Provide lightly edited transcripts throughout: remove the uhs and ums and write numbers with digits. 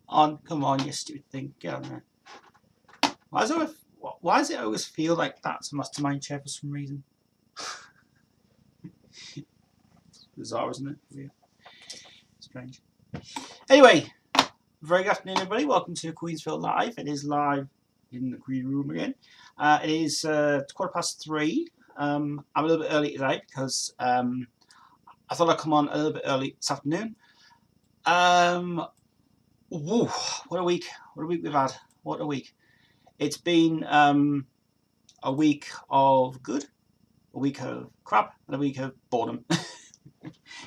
on, come on, you stupid thing, get on there. Why does it always feel like that's a mastermind chair for some reason? It's bizarre, isn't it? Yeah. Strange. Anyway, very good afternoon, everybody. Welcome to Queensville Live. It is live in the Green Room again. It is 3:15. I'm a little bit early today because I thought I'd come on a little bit early this afternoon. Whoa, what a week! What a week we've had! What a week! It's been a week of good, a week of crap, and a week of boredom.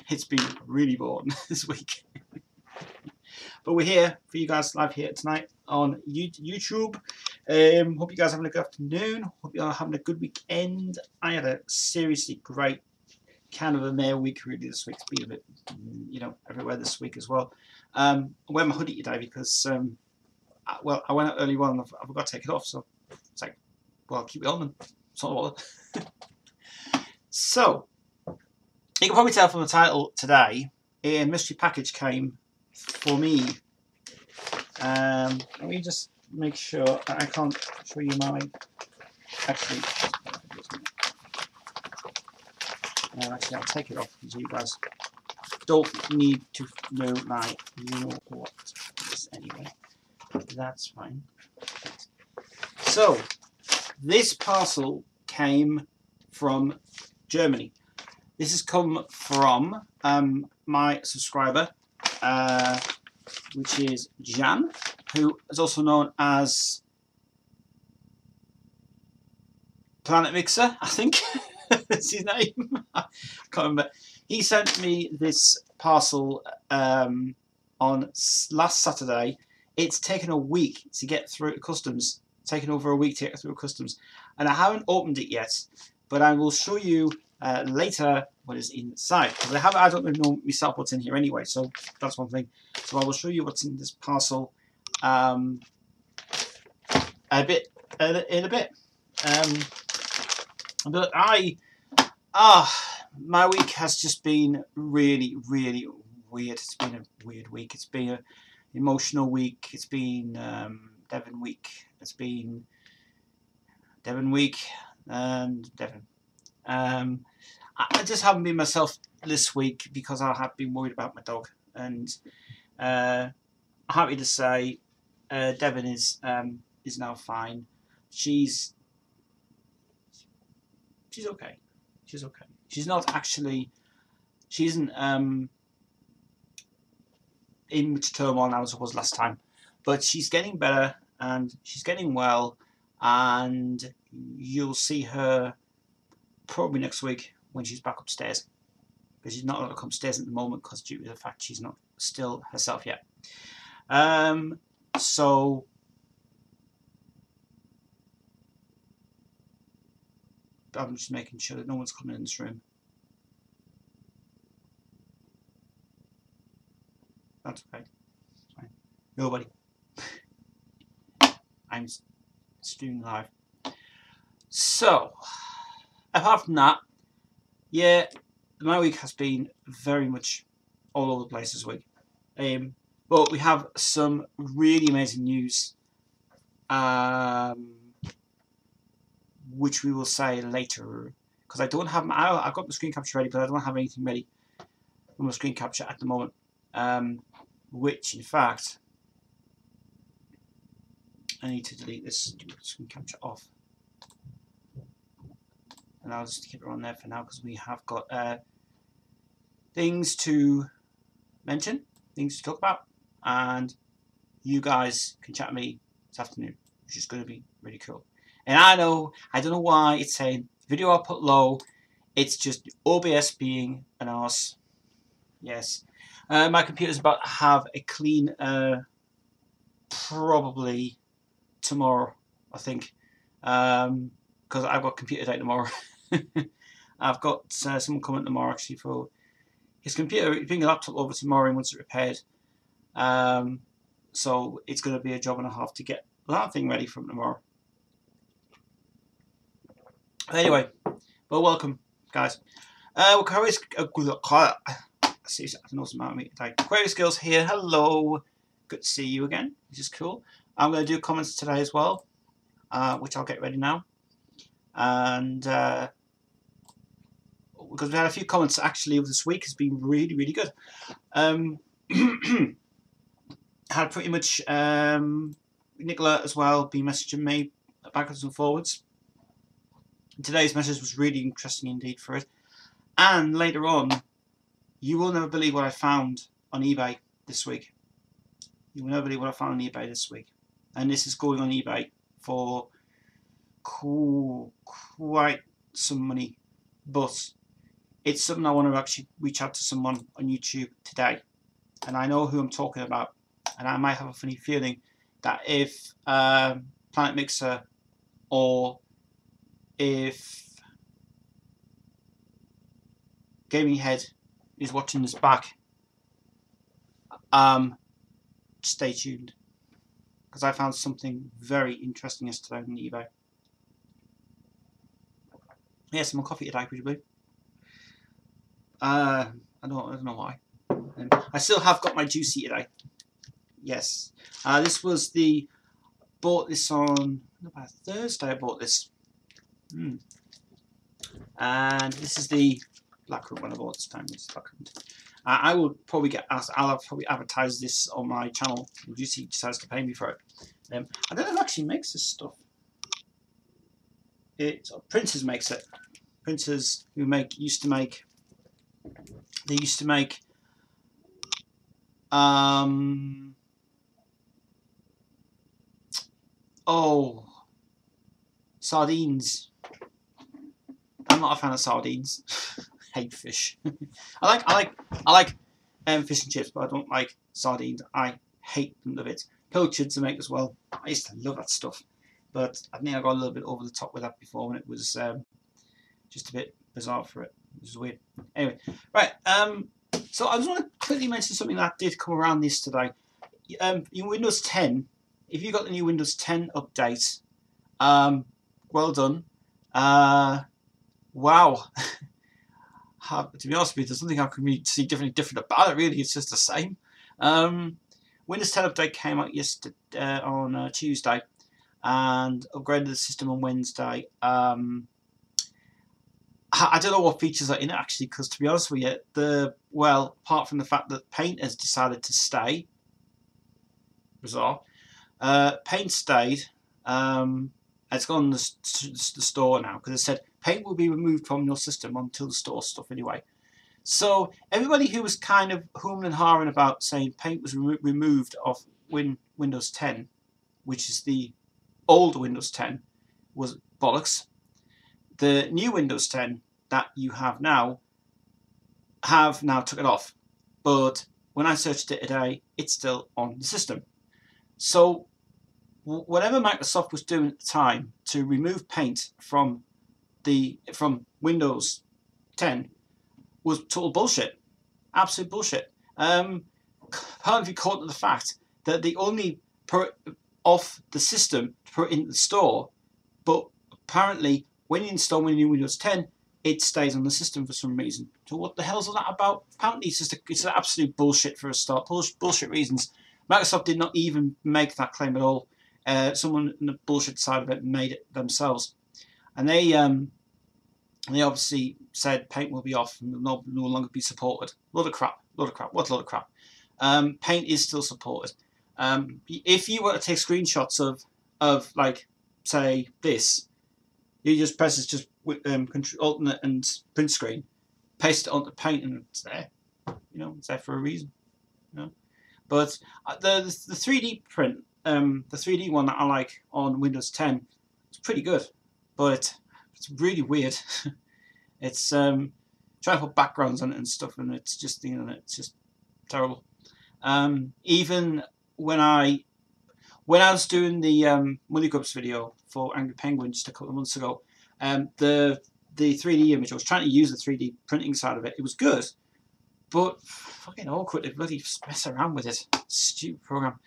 It's been really boring this week. But we're here for you guys live here tonight on YouTube. Hope you guys are having a good afternoon. Hope you are having a good weekend. I had a seriously great kind of a male week really this week. It's been a bit, everywhere this week as well. I'm wearing my hoodie today because, I went out early on and I forgot to take it off. So it's like, well, I'll keep it on and it's not all. So, you can probably tell from the title today, a mystery package came for me. Let me just make sure that I can't show you my. Actually, I'll take it off because you guys don't need to know my what is anyway. That's fine. So, this parcel came from Germany. This has come from my subscriber, which is Jan, who is also known as Planet Mixer, I think. That's his name. I can't remember. He sent me this parcel on last Saturday. It's taken a week to get through customs. It's taken over a week to get through customs. And I haven't opened it yet, but I will show you later what is inside. Because I don't even know myself what's in here anyway, so that's one thing. So I will show you what's in this parcel in a bit. But my week has just been really, really weird. It's been a weird week. It's been an emotional week. It's been Devon week. It's been Devon week and Devon. I just haven't been myself this week because I have been worried about my dog. And I'm happy to say Devon is now fine. She's okay. She's okay. She's not actually. She isn't in much turmoil now as it was last time, but she's getting better and she's getting well, and you'll see her probably next week when she's back upstairs, because she's not allowed to come upstairs at the moment because due to the fact she's not still herself yet. So. I'm just making sure that no one's coming in this room. That's okay. It's fine. Nobody. I'm streaming live. So, apart from that, yeah, my week has been very much all over the place this week. But we have some really amazing news. Which we will say later, because I don't have. I've got the screen capture ready, but I don't have anything ready for my screen capture at the moment. Which, in fact, I need to delete this screen capture off, and I'll just keep it on there for now because we have got things to mention, things to talk about, and you guys can chat to me this afternoon, which is going to be really cool. And I don't know why it's saying video output low. It's just OBS being an arse. Yes. My computer's about to have a clean, probably tomorrow, I think. Because I've got computer day tomorrow. I've got someone coming tomorrow actually for his computer. He's bringing a laptop over tomorrow and wants it repaired. So it's going to be a job and a half to get that thing ready from tomorrow. Anyway, well, welcome, guys. Query Skills here. Hello, good to see you again, which is cool. I'm going to do comments today as well, which I'll get ready now. And because we had a few comments actually over this week, has been really, really good. Had pretty much Nicola as well been messaging me backwards and forwards. Today's message was really interesting indeed for it. And later on, you will never believe what I found on eBay this week. You will never believe what I found on eBay this week. And this is going on eBay for quite some money. But it's something I want to actually reach out to someone on YouTube today. And I know who I'm talking about. And I might have a funny feeling that if Planet Mixer or if Gaming Head is watching this back, stay tuned, because I found something very interesting yesterday on eBay. Yeah, some more coffee today, would you believe? I don't know why. I still have got my juicy today. Yes, this was the bought this on about Thursday. I bought this. And this is the blackcurrant one I bought this time. This blackcurrant. I will probably get asked. I'll probably advertise this on my channel. If Juicy decides to pay me for it. I don't know who actually makes this stuff. Printers makes it. Printers who used to make. They used to make. Oh, sardines. I'm not a fan of sardines. Hate fish. I like fish and chips, but I don't like sardines. I hate them a bit. Pilchards to make as well. I used to love that stuff, but I think I got a little bit over the top with that before when it was just a bit bizarre for it. It was weird. Anyway, right. So I just want to quickly mention something that did come around yesterday. In Windows 10, if you got the new Windows 10 update, well done. Wow. To be honest with you, there's nothing I can really see different about it. Really, it's just the same. Windows 10 update came out yesterday on Tuesday, and upgraded the system on Wednesday. I don't know what features are in it actually, because to be honest with you, apart from the fact that Paint has decided to stay, bizarre. Paint stayed. It's gone on the store now because it said Paint will be removed from your system until the store stuff anyway. So everybody who was kind of hooning and hawing about saying Paint was removed off Windows 10, which is the old Windows 10, was bollocks. The new Windows 10 that you have now took it off. But when I searched it today, it's still on the system. So whatever Microsoft was doing at the time to remove Paint from Windows 10 was total bullshit. Absolute bullshit. Partly caught to the fact that they only put it off the system to put it in the store, but apparently when you install new Windows 10, it stays on the system for some reason. So what the hell's all that about? Apparently it's an absolute bullshit for a start. Bullshit reasons. Microsoft did not even make that claim at all. Someone on the bullshit side of it made it themselves, and they obviously said Paint will be off and will no longer be supported. Load of crap. What a load of crap. Paint is still supported. If you were to take screenshots of like say this, you just press just Control Alt and print screen, paste it onto Paint, and it's there. You know, it's there for a reason. You know, but the 3D print. The 3D one that I like on Windows 10 is pretty good, but it's really weird. It's trying to put backgrounds on it and stuff, and it's just it's just terrible. Even when I was doing the Money Grubs video for Angry Penguin just a couple of months ago, the 3D image, I was trying to use the 3D printing side of it. It was good, but fucking awkward to bloody mess around with it. Stupid program.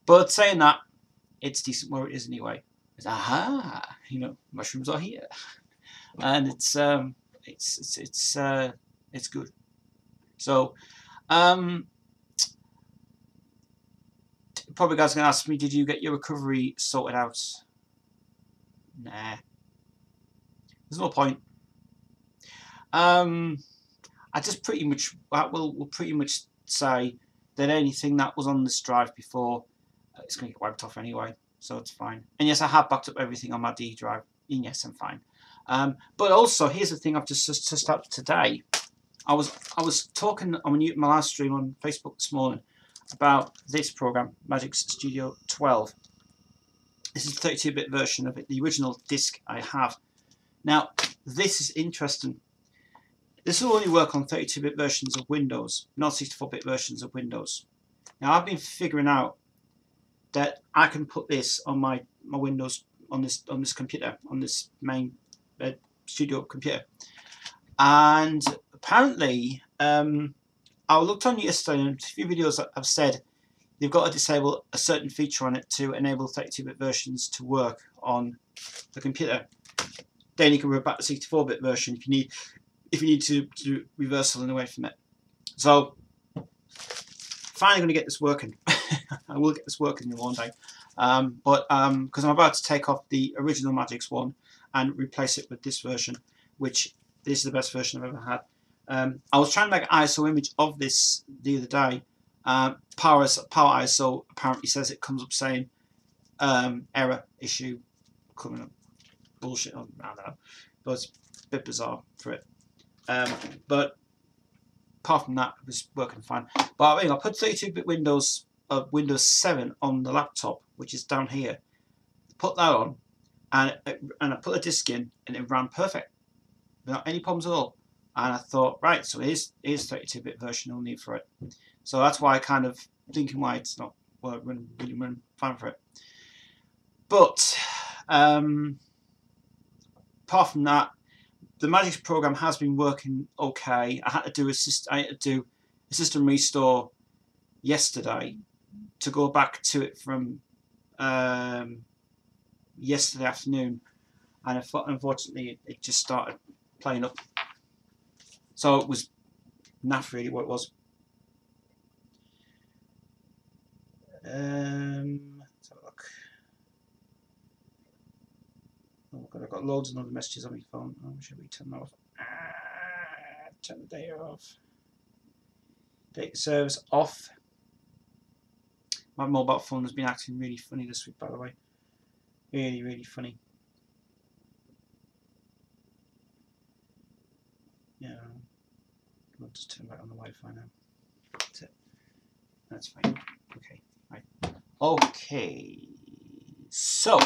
But saying that, it's decent where it is anyway. It's, aha, you know, mushrooms are here, and it's good. So, Probably guys are going to ask me, did you get your recovery sorted out? Nah. There's no point. I just pretty much will pretty much say that anything that was on this drive before, it's going to get wiped off anyway, so it's fine. And yes, I have backed up everything on my D drive, and yes, I'm fine. But also, here's the thing I've just started today. I was talking on my live stream on Facebook this morning about this program, Magic Studio 12. This is the 32-bit version of it, the original disc I have. Now, this is interesting. This will only work on 32-bit versions of Windows, not 64-bit versions of Windows. Now, I've been figuring out that I can put this on my Windows on this computer, on this main studio computer, and apparently, I looked on yesterday and a few videos that have said they've got to disable a certain feature on it to enable 32-bit versions to work on the computer. Then you can revert back to 64-bit version if you need to do reversal and away from it. So finally going to get this working. I will get this working in one day. Because I'm about to take off the original Magix one and replace it with this version, which this is the best version I've ever had. I was trying to make an ISO image of this the other day. Power ISO apparently says it comes up saying error issue coming up. Bullshit. I don't know. But it's a bit bizarre for it. But apart from that, it was working fine. But I put 32-bit Windows 7 on the laptop, which is down here. Put that on, and I put a disk in, and it ran perfect without any problems at all. And I thought, right, so here's 32-bit version no need for it. So that's why I kind of thinking why it's not really run fine for it. But apart from that, the Magix program has been working okay. I had to do a system restore yesterday to go back to it from yesterday afternoon, and unfortunately it just started playing up. So it was naff really what it was. Let's have a look. Oh god, I've got loads of other messages on my phone. Oh, should we turn that off? Turn the data off. Data serves off. My mobile phone has been acting really funny this week, by the way. Really, really funny. Yeah. I'll just turn back on the Wi-Fi now. That's it. That's fine. Okay. Right. Okay. So,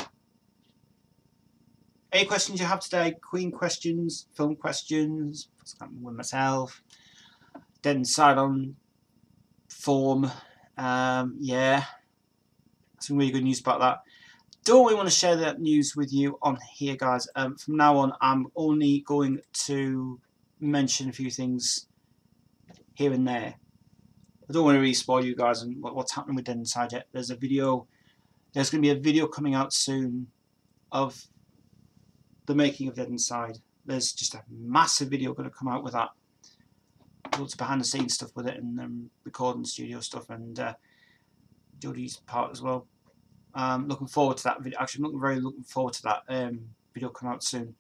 any questions you have today? Queen questions, film questions, what's happening with myself, Dead Inside on form. Yeah, some really good news about that. Don't really want to share that news with you on here, guys. From now on, I'm only going to mention a few things here and there. I don't want to really spoil you guys on what's happening with Dead Inside yet. There's going to be a video coming out soon of the making of Dead Inside. There's just a massive video going to come out with that. Lots of behind the scenes stuff with it, and recording studio stuff, and Jodie's part as well. Looking forward to that video. Actually, I'm really looking forward to that video coming out soon.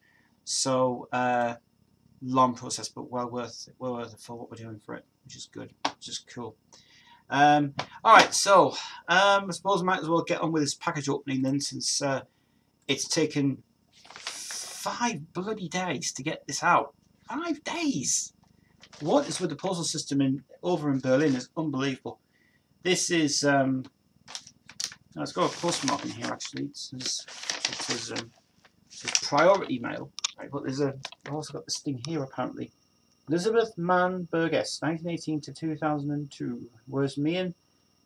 So long process, but well worth it for what we're doing for it, which is good, which is cool. All right, so I suppose I might as well get on with this package opening then, since it's taken 5 bloody days to get this out. 5 days. What is with the postal system over in Berlin is unbelievable. This is it's got a postmark in here actually. It says priority mail. Right, but I've also got this thing here apparently. Elizabeth Mann Burgess, 1918 to 2002. Where's me?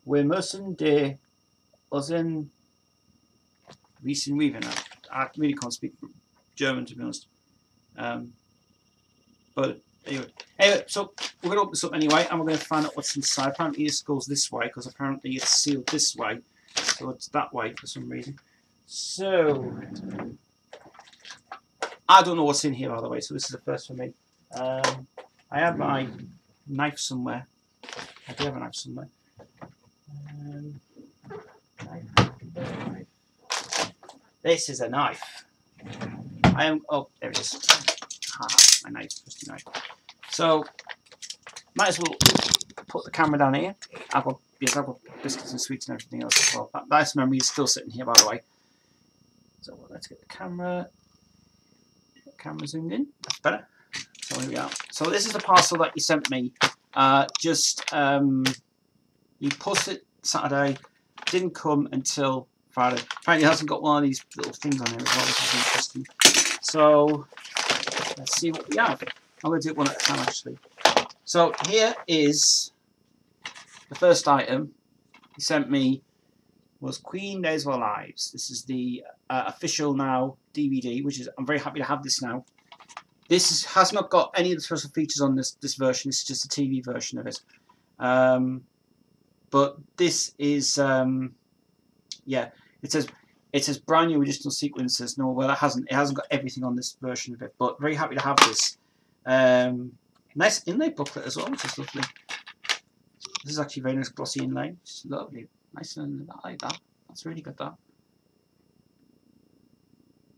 Wir müssen die Ozen Wiesen Weaving. I really can't speak German, to be honest. But anyway, so we're going to open this up anyway, and we're going to find out what's inside. Apparently this goes this way, because apparently it's sealed this way. So it's that way for some reason. So, I don't know what's in here, by the way, so this is the first for me. I have my knife somewhere. I do have a knife somewhere. This is a knife. Oh, there it is. My knife, trusty knife. So, might as well put the camera down here. I've got biscuits and sweets and everything else as well. That nice memory is still sitting here, by the way. So let's get the camera zoomed in. That's better. So here we are. So this is the parcel that you sent me. You posted it Saturday, didn't come until Friday. Apparently it hasn't got one of these little things on here as well, which is interesting. So let's see what we have. I'm going to do it one at a time actually. So here is the first item he sent me was Queen Days of Our Lives. This is the official now DVD, which is, I'm very happy to have this now. This has not got any of the special features on this version. It's just a TV version of it. But this is, yeah, it says brand new original sequences. No, well, it hasn't got everything on this version of it. But very happy to have this. Nice inlay booklet as well, which is lovely. This is actually very nice glossy inlay. It's lovely, nice and I like that. That's really good. That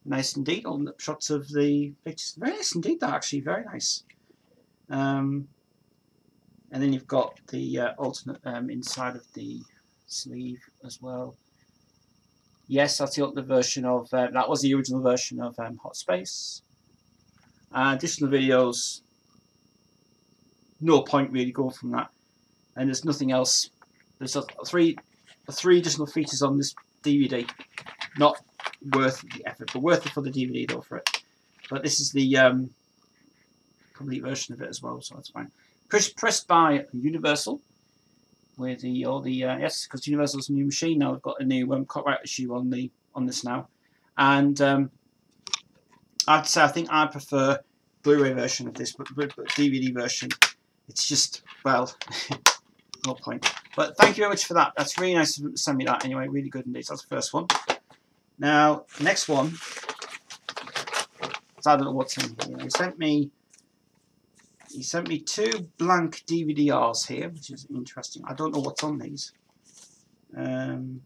nice indeed. All the shots of the pictures. Very nice indeed. That actually very nice. And then you've got the alternate inside of the sleeve as well. Yes, that's the alternate version of that was the original version of Hot Space. Additional videos. No point really going from that. And there's nothing else. There's three additional features on this DVD. Not worth the effort, but worth it for the DVD though for it. But this is the complete version of it as well, so that's fine. Pressed by Universal, with yes, because Universal's a new machine now. They've got a new copyright issue on this now, and I'd say I think I prefer Blu-ray version of this, but DVD version, it's just, well, no point. But thank you very much for that. That's really nice to send me that anyway. Really good indeed. That's the first one. Now, next one. So I don't know what's in here. He sent me 2 blank DVDRs here, which is interesting. I don't know what's on these. Probably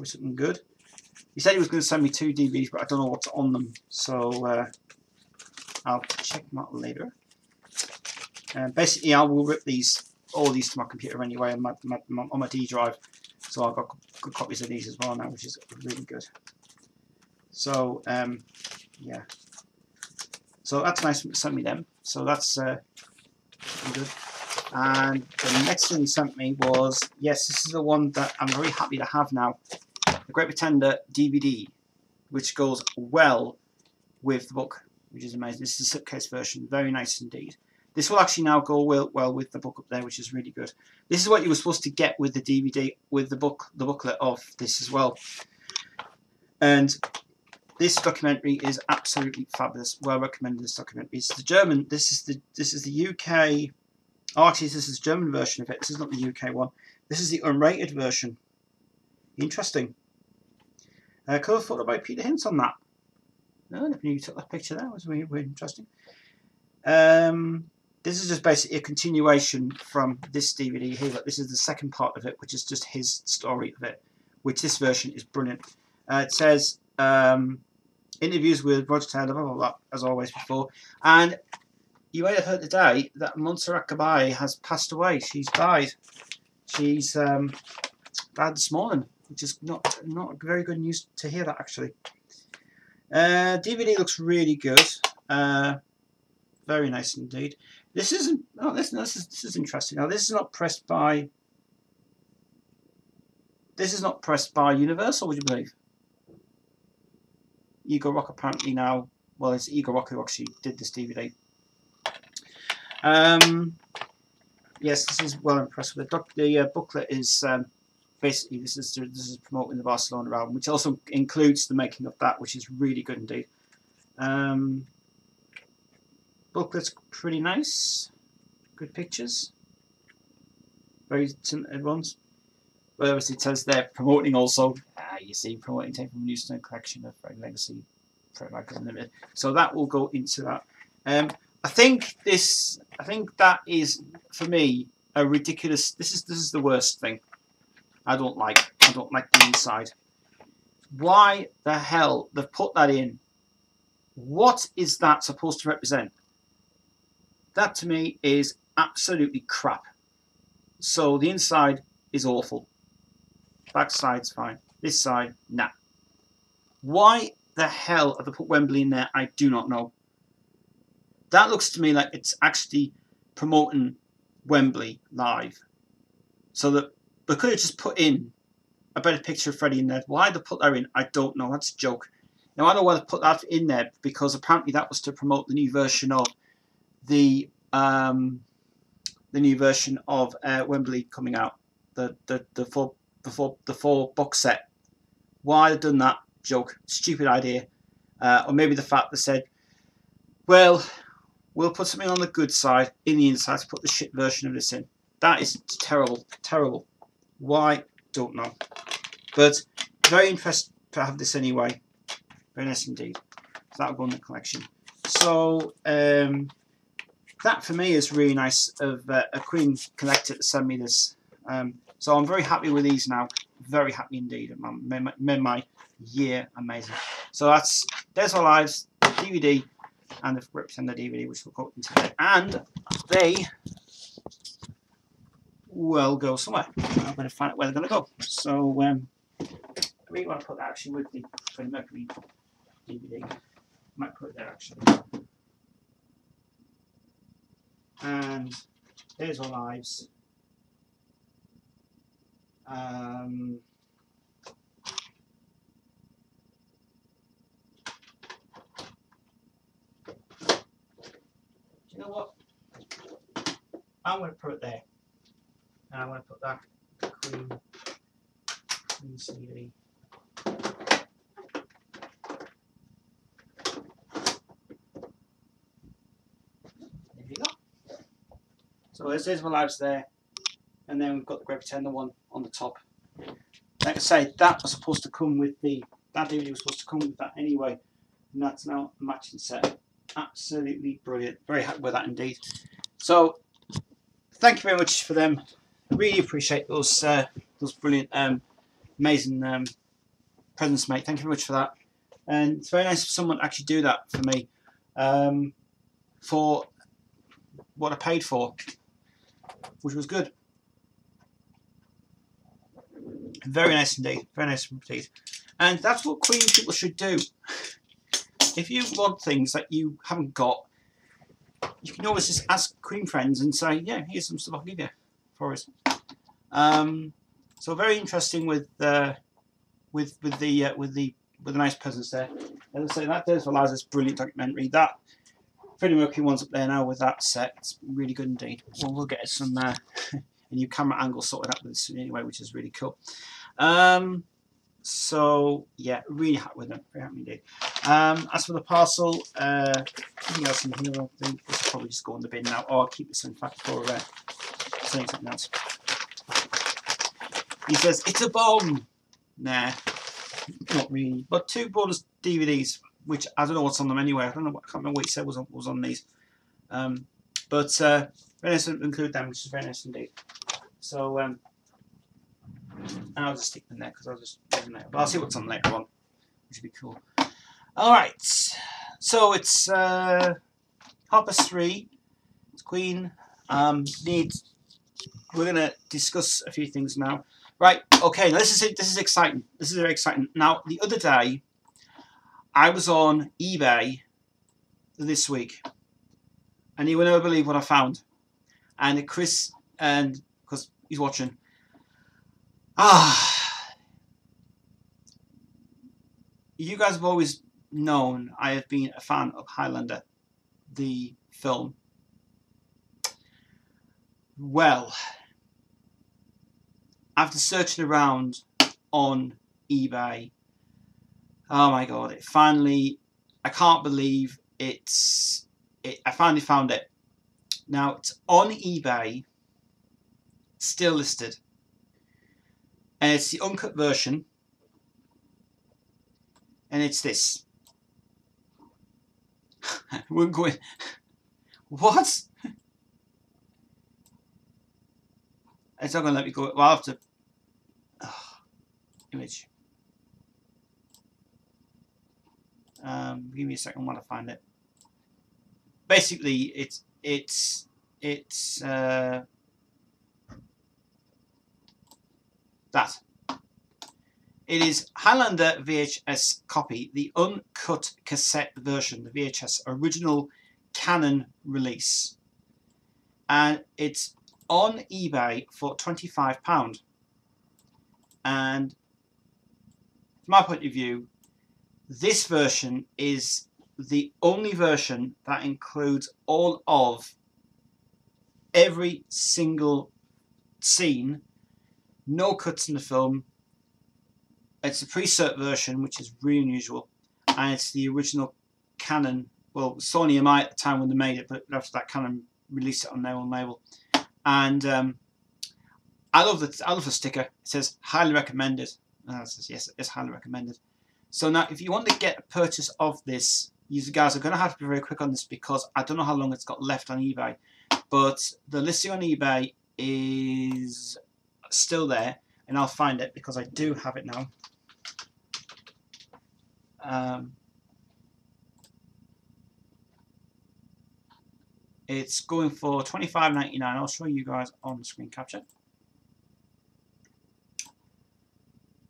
something good. He said he was going to send me 2 DVDs, but I don't know what's on them. So I'll check them out later. Basically, I will rip all these to my computer anyway on my D drive. So I've got good copies of these as well now, which is really good. So yeah. So that's nice to send me them. So that's good. And the next thing he sent me was, yes, this is the one that I'm very happy to have now. The Great Pretender DVD, which goes well with the book, which is amazing. This is a slipcase version, very nice indeed. This will actually now go well with the book up there, which is really good. This is what you were supposed to get with the DVD, with the booklet of this as well. And this documentary is absolutely fabulous. Well recommended. This documentary. It's the German. This is the UK. Oh, actually, this is the German version of it. This is not the UK one. This is the unrated version. Interesting. Cover photo by Peter Hintz on that. No, I never knew you took that picture. That was really interesting. This is just basically a continuation from this DVD here. But this is the second part of it, which is just his story of it, which this version is brilliant. It says interviews with Roger Taylor, blah, blah, blah, as always before. And you may have heard today that Montserrat Caballé has passed away. She's died. She's died this morning, which is not very good news to hear that actually. DVD looks really good. Very nice indeed. This isn't. Oh, this is interesting. Now this is not pressed by. This is not pressed by Universal. Would you believe? Ego Rock apparently now. Well, it's Ego Rock who actually did this DVD. Yes, this is well impressed with it. The booklet is basically this is promoting the Barcelona album, which also includes the making of that, which is really good indeed. Booklet's pretty nice, good pictures, very tinted ones. But obviously it says they're promoting also. You see, promoting taken from a new Stone collection of Red Legacy, Limited. So that will go into that. I think that is for me a ridiculous. This is the worst thing. I don't like the inside. Why the hell they've put that in? What is that supposed to represent? That to me is absolutely crap. So the inside is awful. Back side's fine. This side, nah. Why the hell have they put Wembley in there? I do not know. That looks to me like it's actually promoting Wembley live. So that they could have just put in a better picture of Freddie in there. Why they put that in, I don't know. That's a joke. Now I know why they put that in there, because apparently that was to promote the new version of the new version of Wembley coming out. The four box set. Why they've done that? Joke. Stupid idea. Or maybe the fact they said, well, we'll put something on the good side in the inside to put the shit version of this in. That is terrible. Terrible. Why? Don't know. But very interested to have this anyway. Very nice indeed. So that'll go in the collection. So that for me is really nice of a Queen collector to send me this. So I'm very happy with these now. Very happy indeed. It made my year amazing. So that's There's Our Lives DVD and the represent the DVD, which we'll go into today. And they will go somewhere. I'm going to find out where they're going to go. So I really want to put that actually with the Freddie Mercury DVD. Might put it there actually. And There's Our Lives. Do you know what? I'm going to put it there. And I'm going to put that Queen CD. There you go. So there's my lives there. And then we've got the Great Pretender one on the top. Like I say, that was supposed to come with that DVD was supposed to come with that anyway. And that's now a matching set. Absolutely brilliant. Very happy with that indeed. So thank you very much for them. I really appreciate those brilliant, amazing presents, mate. Thank you very much for that. And it's very nice for someone to actually do that for me, for what I paid for, which was good. Very nice indeed. Very nice indeed. And that's what Queen people should do. If you want things that you haven't got, you can always just ask Queen friends and say, yeah, here's some stuff I'll give you for us. So very interesting with the nice presents there. As I say, that There's Our Lives is a brilliant documentary. That Freddie Mercury one's up there now with that set. It's really good indeed. Well, we'll get some a new camera angle sorted out with this anyway, which is really cool. So yeah, really happy with them. Very happy indeed. As for the parcel, anything else in here? I think this will probably just go in the bin now. Or I'll keep this in fact for saying something else. He says it's a bomb. Nah, not really. But 2 bonus DVDs, which I don't know what's on them anyway. I don't know. I can't remember what he said was on these. But very nice to include them, which is very nice indeed. So I'll just stick them there because I'll just leave them there. But I'll see what's on later on, which would be cool. All right. So it's 3:30. It's Queen. We're gonna discuss a few things now. Right. Okay. Now this is exciting. This is very exciting. Now the other day, I was on eBay this week, and you will never believe what I found. And Chris, and because he's watching. You guys have always known I have been a fan of Highlander, the film. Well, after searching around on eBay, oh my god, it finally, I can't believe I finally found it. Now it's on eBay, still listed. And it's the uncut version. And it's this. We're going. What? It's not going to let me go. Well, I'll have to. Image. Give me a second while I find it. Basically, it's that. It is Highlander VHS copy, the uncut cassette version, the VHS original Canon release, and it's on eBay for £25. And from my point of view, this version is the only version that includes all of every single scene, no cuts in the film. It's a pre-cert version, which is really unusual, and it's the original Canon. Well, Sony MI at the time when they made it, but after that, Canon released it on their own label. And I love the sticker. It says highly recommended. And it says yes, it's highly recommended. So now, if you want to get a purchase of this, you guys are going to have to be very quick on this because I don't know how long it's got left on eBay. But the listing on eBay is still there, and I'll find it because I do have it now. It's going for $25.99. I'll show you guys on the screen capture.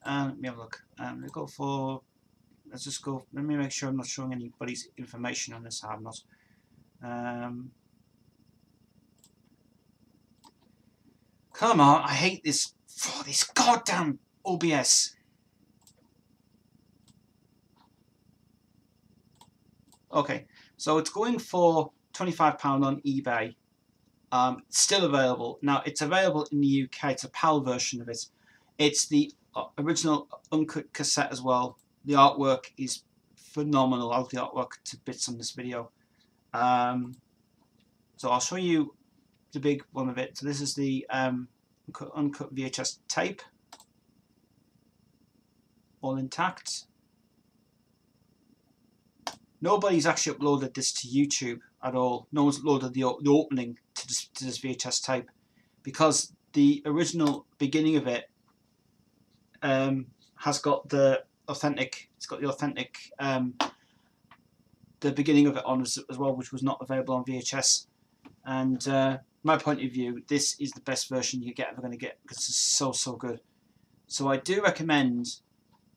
Let me have a look. Let's go for. Let's just go. Let me make sure I'm not showing anybody's information on this. I have not. Come on! I hate this. Oh, this goddamn OBS. Okay, so it's going for £25 on eBay. Still available. Now, it's available in the UK. It's a PAL version of it. It's the original uncut cassette as well. The artwork is phenomenal. I love the artwork to bits on this video. So I'll show you the big one of it. So this is the uncut VHS tape. All intact. Nobody's actually uploaded this to YouTube at all. No one's uploaded the opening to this VHS tape because the original beginning of it has got the authentic. It's got the authentic the beginning of it on as well, which was not available on VHS. And my point of view, this is the best version you're ever going to get because it's so good. So I do recommend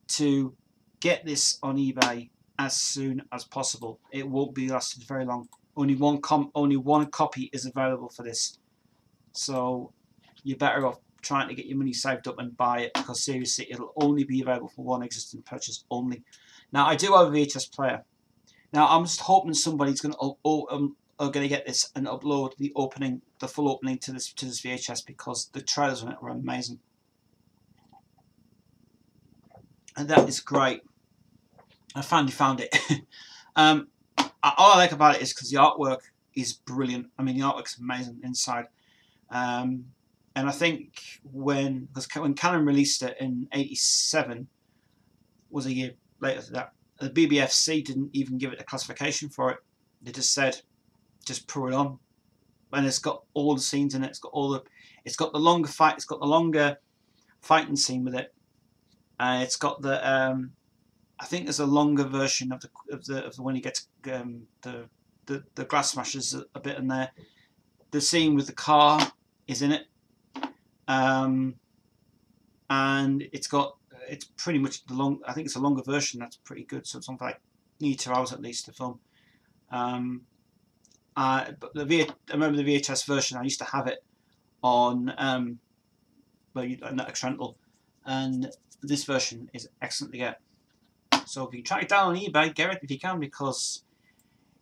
to get this on eBay as soon as possible. It won't be lasted very long. Only one copy is available for this, so you're better off trying to get your money saved up and buy it because seriously, it'll only be available for one existing purchase only. Now, I do have a VHS player. Now, I'm just hoping somebody's going to get this and upload the full opening to this VHS because the trailers on it were amazing, and that is great. I finally found it. All I like about it is because the artwork is brilliant. I mean, the artwork's amazing inside. And I think when Canon released it in '87, was a year later to that, the BBFC didn't even give it a classification for it. They just said, just put it on. And it's got all the scenes in it. It's got the longer fight. It's got the longer fighting scene with it. It's got the I think there's a longer version of the when you get the glass smashes a bit in there. The scene with the car is in it, and it's pretty much I think it's a longer version that's pretty good. So it's something like nearly 2 hours at least to film. But I remember the VHS version. I used to have it on Netflix rental, and this version is excellent to get. So if you track it down on eBay, get it if you can because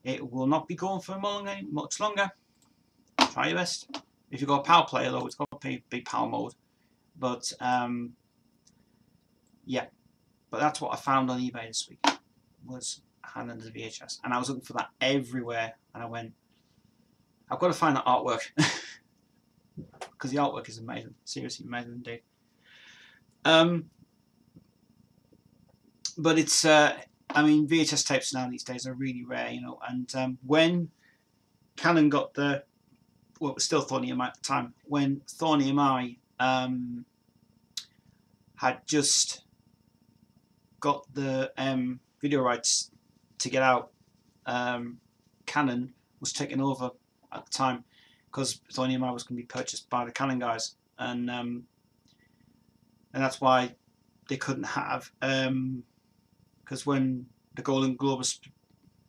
it will not be going for much longer. Try your best. If you've got a PAL player though, it's got to be PAL mode. But yeah, but that's what I found on eBay this week was Highlander VHS, and I was looking for that everywhere, and I went, I've got to find that artwork because the artwork is amazing, seriously amazing indeed. But it's, I mean, VHS tapes now these days are really rare, you know. And when Canon got well, it was still Tue Nights at the time. When Tue Nights had just got the video rights to get out. Canon was taken over at the time because Tue Nights was going to be purchased by the Canon guys, and that's why they couldn't have, because when the Golden Globus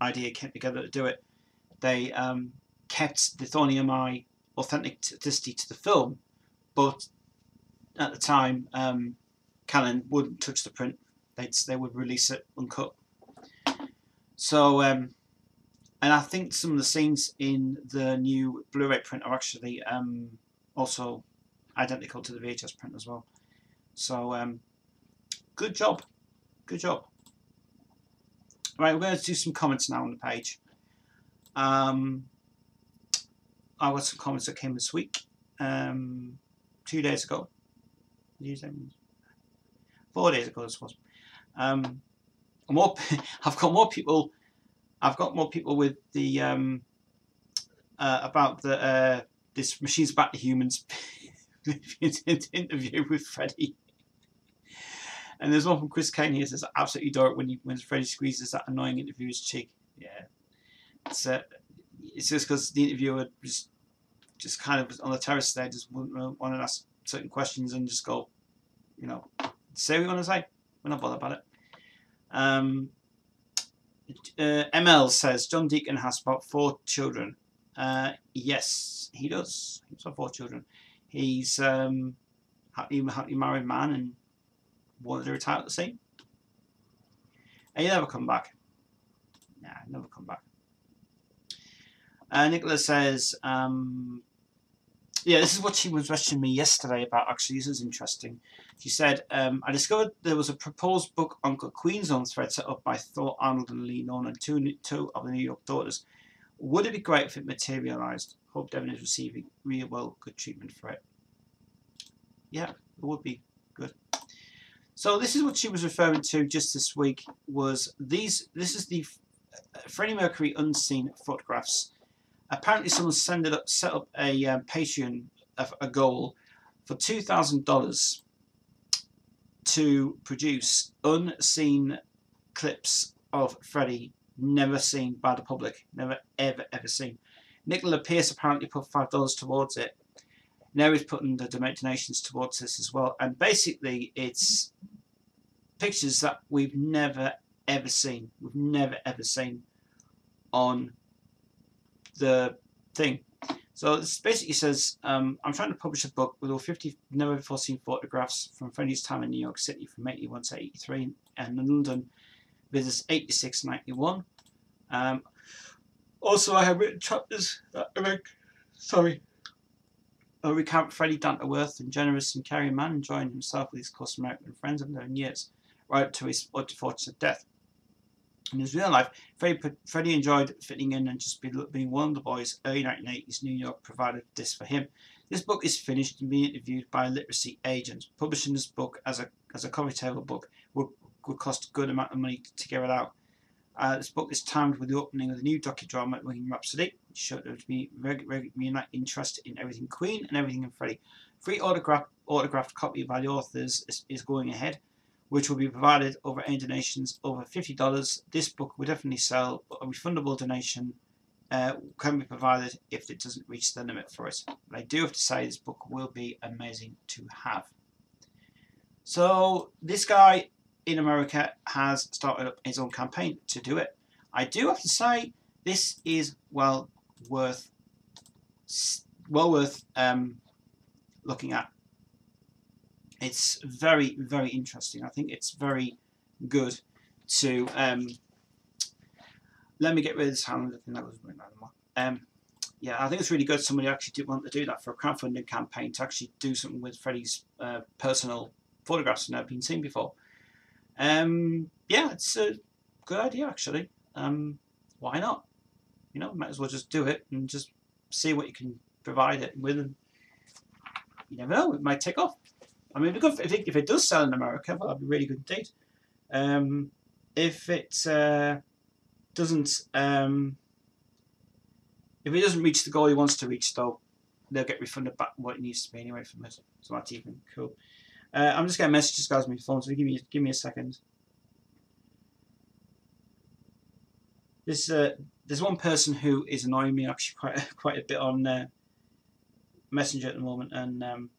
idea came together to do it, they kept the Tue Nights authenticity to the film, but at the time Canon wouldn't touch the print. They would release it uncut. So and I think some of the scenes in the new Blu-ray print are actually also identical to the VHS print as well. So good job. Good job. Right, we're going to do some comments now on the page. I've got some comments that came this week. 2 days ago. 4 days ago, this was. I've got more people. I've got more people with the about the this Machines Back to Humans interview with Freddie. And there's one from Chris Kane here that says, absolutely adore it when Freddie squeezes that annoying interviewer's cheek. Yeah, it's just because the interviewer just kind of on the terrace there, just wouldn't want to ask certain questions and just go, you know, say what you want to say. We're not bothered about it. ML says John Deacon has about 4 children. Yes, he does. He's got 4 children. He's happily married man and wanted to retire at the scene. And he never come back. Nah, never come back. Nicola says, yeah, this is what she was messaging me yesterday about. Actually, this is interesting. She said, I discovered there was a proposed book on Queensville thread set up by Thor, Arnold and Lee Norman, two of the New York daughters. Would it be great if it materialised? Hope Devon is receiving real good treatment for it. Yeah, it would be good. So this is what she was referring to just this week. Was these? This is the Freddie Mercury unseen photographs. Apparently, someone set up a Patreon, a goal for $2,000 to produce unseen clips of Freddie, never seen by the public, never ever seen. Nicola Pierce apparently put $5 towards it. Now he's putting the donations towards this as well, and basically it's pictures that we've never ever seen. We've never ever seen on the thing. So this basically says, I'm trying to publish a book with all 50 never before seen photographs from Freddie's time in New York City from 81 to 83 and London visits 86 91. Also, I have written chapters that recount Freddie down to earth and generous and caring man, enjoying himself with his close American friends of 11 years, right up to his unfortunate death. In his real life, Freddie enjoyed fitting in and just being one of the boys. Early 1980s New York provided this for him. This book is finished and being interviewed by a literacy agent. Publishing this book as a coffee table book would cost a good amount of money to get it out. This book is timed with the opening of the new docudrama Bohemian Rhapsody, which showed there to be reunite interest in everything Queen and everything in Freddie. Free autographed copy by the authors is going ahead, which will be provided over any donations over $50. This book will definitely sell, but a refundable donation can be provided if it doesn't reach the limit for it. But I do have to say this book will be amazing to have. So this guy in America has started up his own campaign to do it. I do have to say this is well worth looking at. It's very, very interesting. I think it's very good to let me get rid of this hand. I think that was yeah, I think it's really good somebody actually did want to do that for a crowdfunding campaign, to actually do something with Freddie's personal photographs that never been seen before. Yeah, it's a good idea actually. Why not? You know, might as well just do it and just see what you can provide it with, and you never know, it might take off. I mean, if it does sell in America, that'd be really good indeed. If it doesn't reach the goal he wants to reach, though, they'll get refunded back what it needs to be anyway from it. So that's even cool. I'm just getting messages, guys, on my phone, so give me a second. there's one person who is annoying me actually quite a bit on Messenger at the moment, and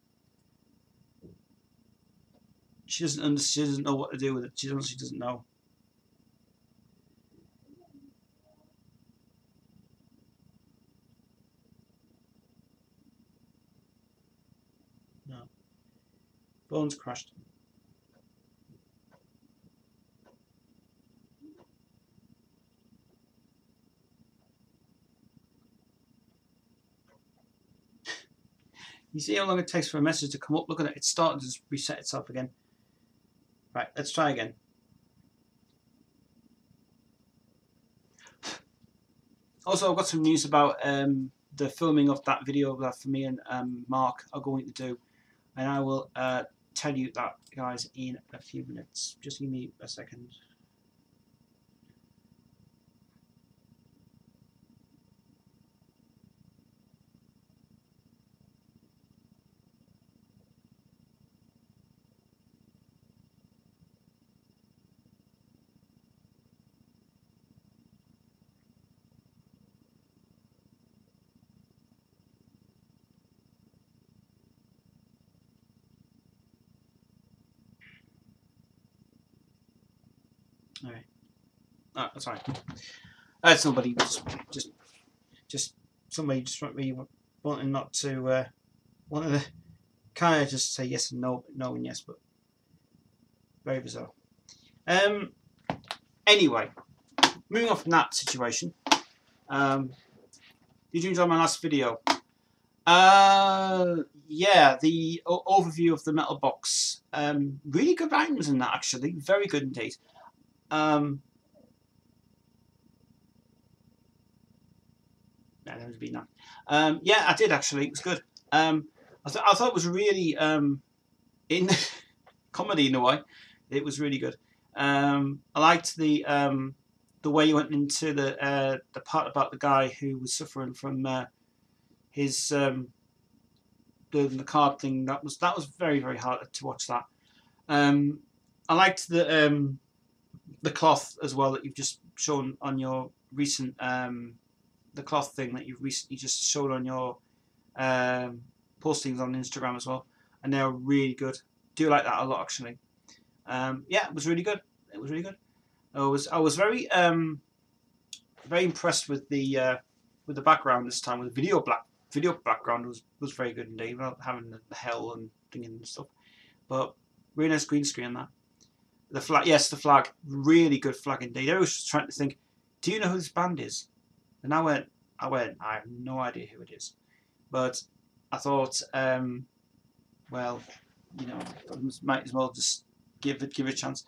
she doesn't know what to do with it. She honestly doesn't know. No, phone's crashed. You see how long it takes for a message to come up? Look at it. It's starting to reset itself again. Right, let's try again. Also, I've got some news about the filming of that video that for me and Mark are going to do, and I will tell you that, guys, in a few minutes. Just give me a second. All right. Oh, that's fine. That's somebody just somebody just really wanting not to wanting to kind of just say yes and no, no and yes, but very bizarre. Anyway, moving on from that situation. Did you enjoy my last video? Yeah, the overview of the metal box. Really good items in that, actually. Very good indeed. Yeah, that was be nice. Yeah, I did actually. It was good. I thought it was really in comedy in a way. It was really good. I liked the way you went into the part about the guy who was suffering from his the card thing. That was very, very hard to watch that. I liked the cloth as well that you've just shown on your recent the cloth thing that you've recently just showed on your postings on Instagram as well, and they're really good. Do like that a lot, actually. Yeah, it was really good. It was really good. I was very very impressed with the background this time. With the video background was very good indeed, without having the hell and thing and stuff. But really nice green screen on that. The flag, yes, the flag, really good flag indeed. I was trying to think, do you know who this band is? And I went, I have no idea who it is. But I thought, well, you know, might as well just give it a chance.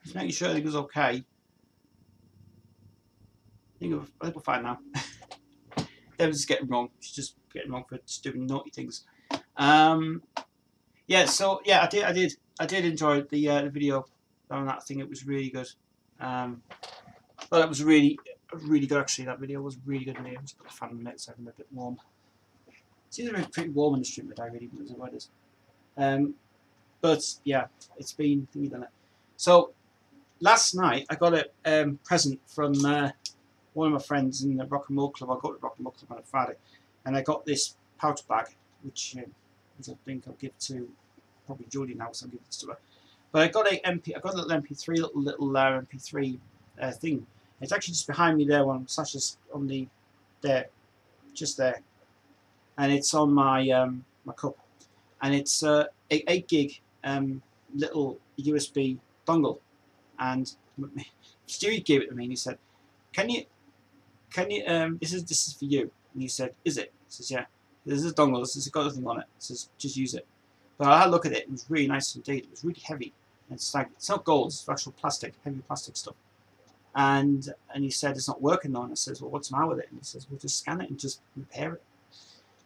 Just making sure everything was okay. I think we're fine now. Devin's just getting wrong. She's just getting wrong for just doing naughty things. Yeah. So yeah, I did enjoy the video on that thing. It was really good. Well, it was really good actually. That video was really good. It was put the fan on it, so I'm a bit warm. It seems pretty warm in the stream today, really, because of the weather. But yeah, it's been thingy done it. So last night I got a present from one of my friends in the Rock and Roll Club. I got to the Rock and Roll Club on a Friday, and I got this pouch bag, which I think I'll give to probably Julie now, so I'll give this to her. But I got a little MP3, little MP3 thing. It's actually just behind me there. One Sasha's on the there, just there, and it's on my my cup, and it's 8 gig little USB dongle, and Stewie gave it to me, and he said, "Can you this is for you?" And he said, "Is it?" He says, "Yeah. This is a dongle. This has got nothing on it. It says just use it." But I had a look at it. It was really nice indeed. It was really heavy. It's like it's not gold. It's actual plastic, heavy plastic stuff. And he said it's not working on. I says, "Well, what's the matter with it?" And he says, "Well, just scan it and just repair it."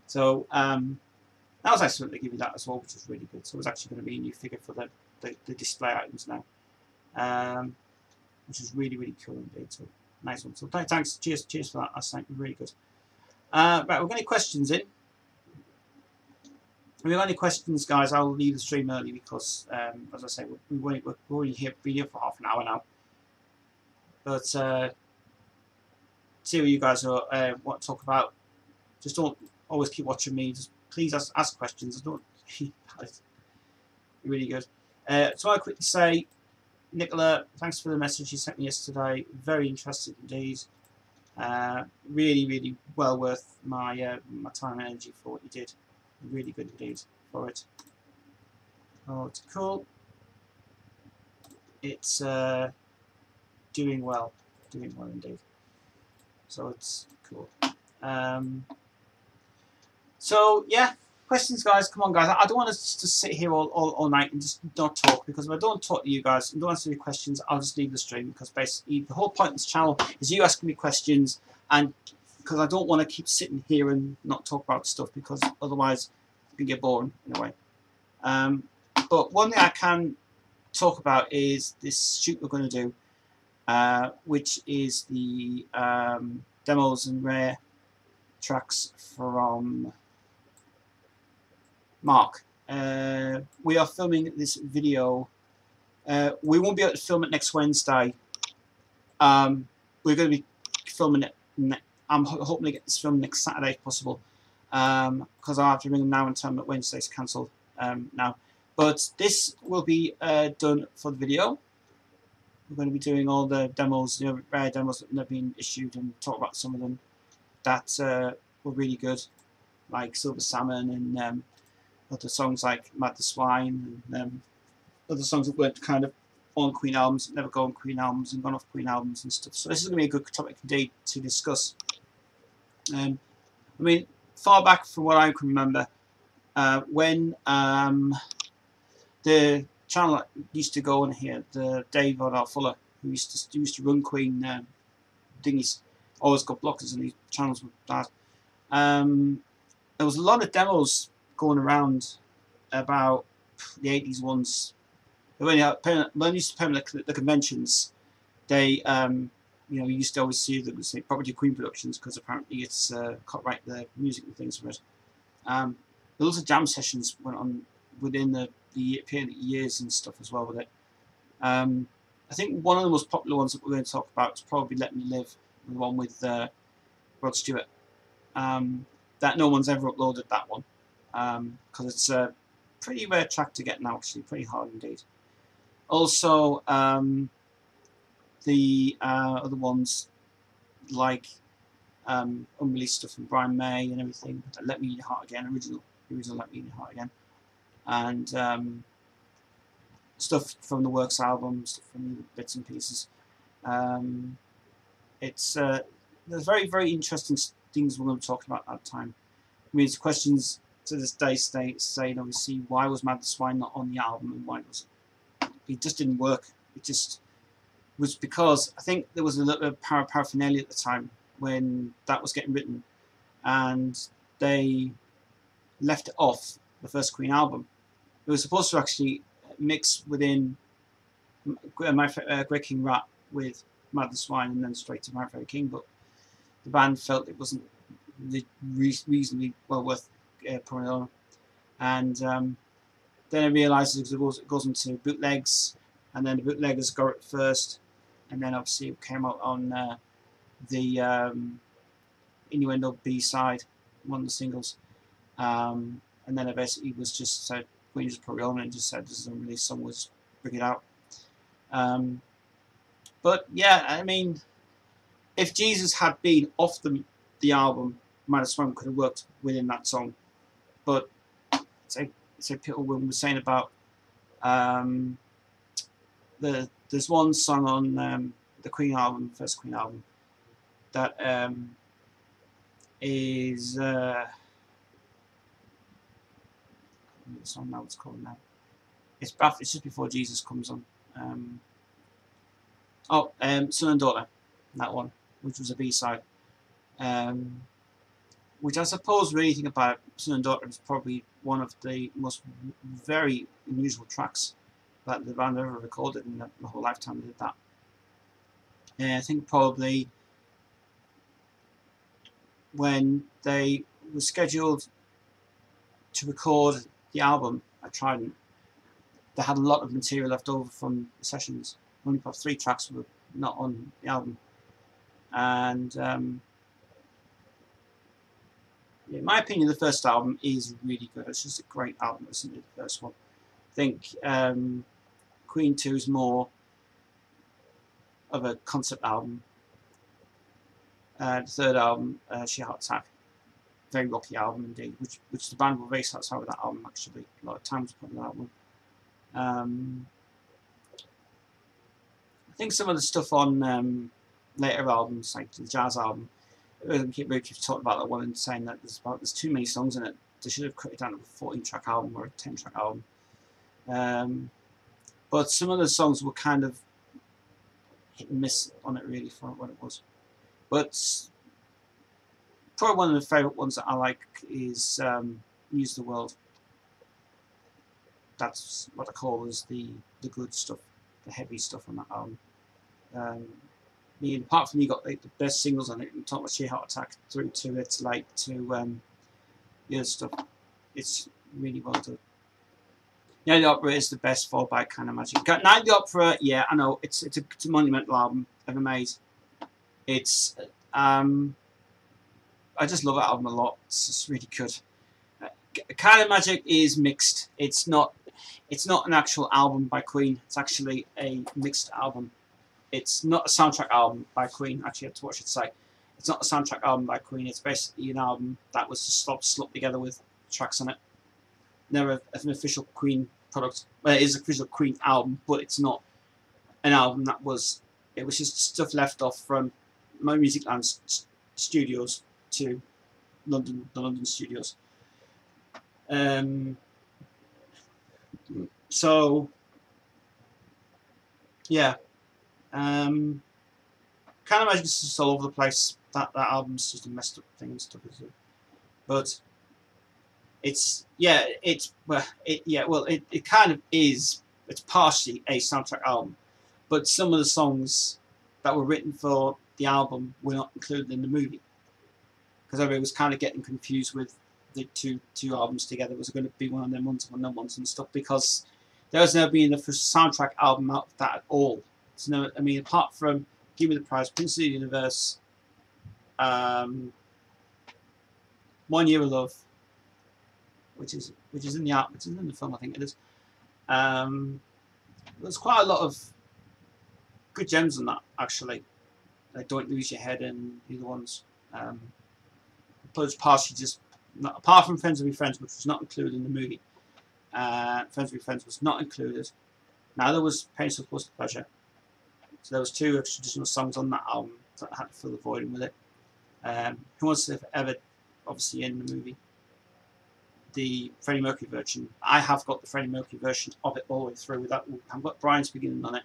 So that was actually going to give you that as well, which is really good. So it was actually going to be a new figure for the display items now, which is really cool indeed. So nice one. So thanks, cheers for that. That's really good. Right, we've got any questions in? If we've got any questions, guys, I'll leave the stream early because, as I say, we're already here for half an hour now. But see what you guys want to talk about. Just don't always keep watching me. Just please ask questions. Don't. Really good. So I'll quickly say, Nicola, thanks for the message you sent me yesterday. Very interested indeed. Really well worth my my time and energy for what you did. Really good indeed for it. Oh, it's cool. It's doing well indeed. So it's cool. So yeah, questions, guys. Come on, guys. I don't want to just sit here all night and just not talk, because if I don't talk to you guys and don't answer your questions, I'll just leave the stream, because basically the whole point of this channel is you asking me questions, and because I don't want to keep sitting here and not talk about stuff, because otherwise it can get boring in a way. But one thing I can talk about is this shoot we're going to do, which is the demos and rare tracks from Mark. We are filming this video. We won't be able to film it next Wednesday. We're going to be filming it. I'm hoping to get this filmed next Saturday if possible, because I have to ring them now and tell them that Wednesday's cancelled now. But this will be done for the video. We're going to be doing all the demos, rare demos that have been issued, and talk about some of them that were really good, like Silver Salmon and other songs like Mad the Swine, and other songs that weren't kind of on Queen albums, never go on Queen albums and gone off Queen albums and stuff. So this is going to be a good topic indeed to discuss. I mean, far back from what I can remember, when the channel used to go on here, the Dave Fuller, who used to run Queen thingies, always got blockers and these channels were bad. There was a lot of demos going around about the 80s ones. When you used to play the conventions, they you used to always see that was Property Queen Productions, because apparently it's copyright the music and things for it. Lots of jam sessions went on within the years and stuff as well with it. I think one of the most popular ones that we're going to talk about is probably Let Me Live, the one with Rod Stewart. That no one's ever uploaded that one, because it's a pretty rare track to get now, actually, pretty hard indeed. Also, the other ones like unreleased stuff from Brian May and everything, Let Me In Your Heart Again, original Let Me In Your Heart Again, and stuff from the Works album, stuff from bits and pieces. There's very interesting things we're going to talk about at that time. I mean, it's questions to this day saying, obviously, why was Mad the Swine not on the album, and why was it? It just didn't work. It just was because I think there was a little bit of paraphernalia at the time when that was getting written, and they left it off the first Queen album. It was supposed to actually mix within Great King Rat with Mad the Swine and then straight to My Fair King, but the band felt it wasn't reasonably well worth putting on. And then I realised it goes into bootlegs, and then the bootleggers got it first, and then obviously it came out on the Innuendo B-side, one of the singles. And then I basically was just said, Queen just put it on and just said, this is a release song, let's bring it out. But yeah, I mean, if Jesus had been off the album, Mad Swim could have worked within that song. But it's a people when we're saying about there's one song on the Queen album, first Queen album, that is the song now it's called now. It's just before Jesus comes on. Son and Daughter, that one, which was a B-side. Which I suppose, really think about it, Son and Daughter is probably one of the most very unusual tracks that the band ever recorded in the whole lifetime they did that. I think probably when they were scheduled to record the album at Trident, they had a lot of material left over from the sessions. Only about 3 tracks were not on the album. And in my opinion, the first album is really good. It's just a great album, isn't it, the first one? I think Queen 2 is more of a concept album. The third album, Sheer Heart Attack, very rocky album indeed, which the band were very satisfied with that album actually. A lot of time was put in that one. I think some of the stuff on later albums, like the jazz album, Rick talked about that one and saying that there's too many songs in it. They should have cut it down to a 14-track album or a 10-track album. But some of the songs were kind of hit and miss on it really for what it was. But probably one of the favourite ones that I like is News of the World. That's what I call is the good stuff, the heavy stuff on that album. Apart from you got the best singles on it, and talk about Sheer Heart Attack through to It's Like to the other stuff. It's really well done. Night of the Opera is the best followed by Kind of Magic. Night of the Opera, yeah, I know it's a monumental album ever made. It's I just love that album a lot. It's just really good. Kind of Magic is mixed. It's not an actual album by Queen. It's actually a mixed album. It's not a soundtrack album by Queen. Actually, I have to watch it say. It's not a soundtrack album by Queen. It's basically an album that was just slopped together with tracks on it. Never an official Queen product. Well, it is an official Queen album, but it's not an album that was. It was just stuff left off from My Music Land studios to the London studios. So yeah. Kind of Magic is just all over the place. That album's just a messed up thing and stuff, isn't it? But it kind of is. It's partially a soundtrack album, but some of the songs that were written for the album were not included in the movie because everybody was kind of getting confused with the two albums together. Was going to be one of them ones, one of them ones and stuff because there was never been a soundtrack album out of that at all. No, I mean, apart from Give Me the Prize, Prince of the Universe, 1 Year of Love, which is in the film, I think it is. There's quite a lot of good gems in that actually. Like Don't Lose Your Head and the other ones. But partially just apart from Friends Will Be Friends, which was not included in the movie. Friends Will Be Friends was not included. Now there was Pain So Close to Pleasure. So there was 2 traditional songs on that album that had to fill the void with it. Who Wants to Live Forever, obviously in the movie. The Freddie Mercury version. I have got the Freddie Mercury version of it all the way through. I've got Brian's beginning on it.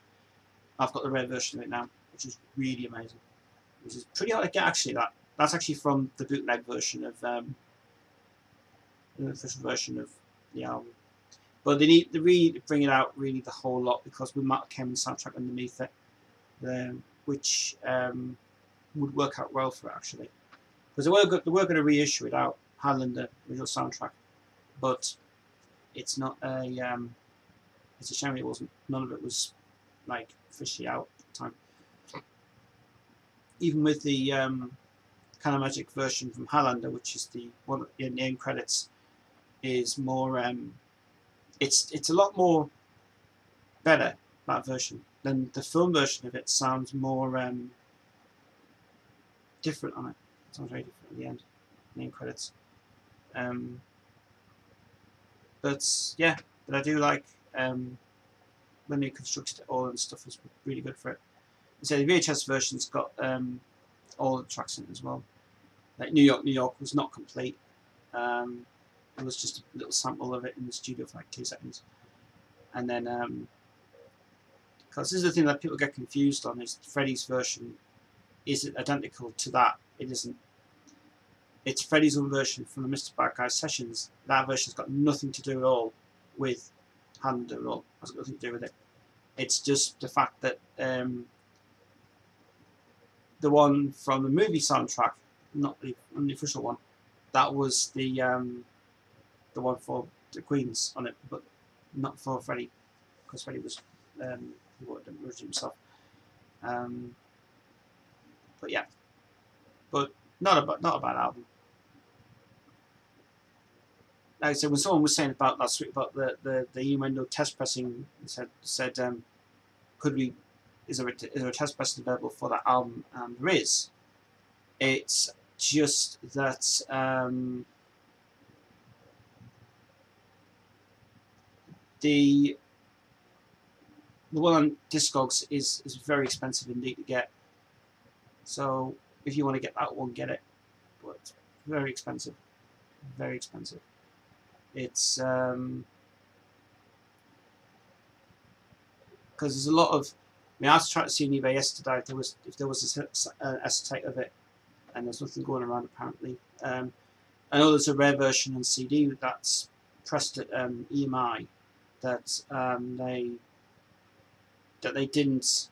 I've got the rare version of it now, which is really amazing. Which is pretty hard to get actually. That's actually from the bootleg version of the official version of the album. But they really bring it out really the whole lot because we might have came in soundtrack underneath it, which would work out well for it actually. Because they were going to reissue it out, Highlander original soundtrack, but it's not a. It's a shame it wasn't. None of it was like officially out at the time. Even with the kind of magic version from Highlander, which is the one in the end credits, is more. It's a lot more better, that version, than the film version of it. Sounds more different on it. It sounds very different at the end, in the end credits. But yeah, but I do like when they constructed it all and stuff was really good for it. So the VHS version's got all the tracks in it as well. Like New York was not complete. It was just a little sample of it in the studio for like 2 seconds. And then, because this is the thing that people get confused on, is Freddie's version isn't identical to that. It isn't. It's Freddie's own version from the Mr. Bad Guy sessions. That version's got nothing to do at all with Highlander at all. Has got nothing to do with it. It's just the fact that the one from the movie soundtrack, not the official one, that was the one for the Queens on it, but not for Freddie, because Freddie was he worked on it himself. But yeah, but not a bad album. Like I said, when someone was saying about last week about the innuendo test pressing, said is there a test pressing available for that album? And there is. It's just that the one on Discogs is very expensive indeed to get. So if you want to get that one, get it. But it's very expensive. Very expensive. It's because there's a lot of. I mean, I was trying to see on eBay yesterday if there was an acetate of it, and there's nothing going around apparently. I know there's a rare version on CD that's pressed at EMI that they didn't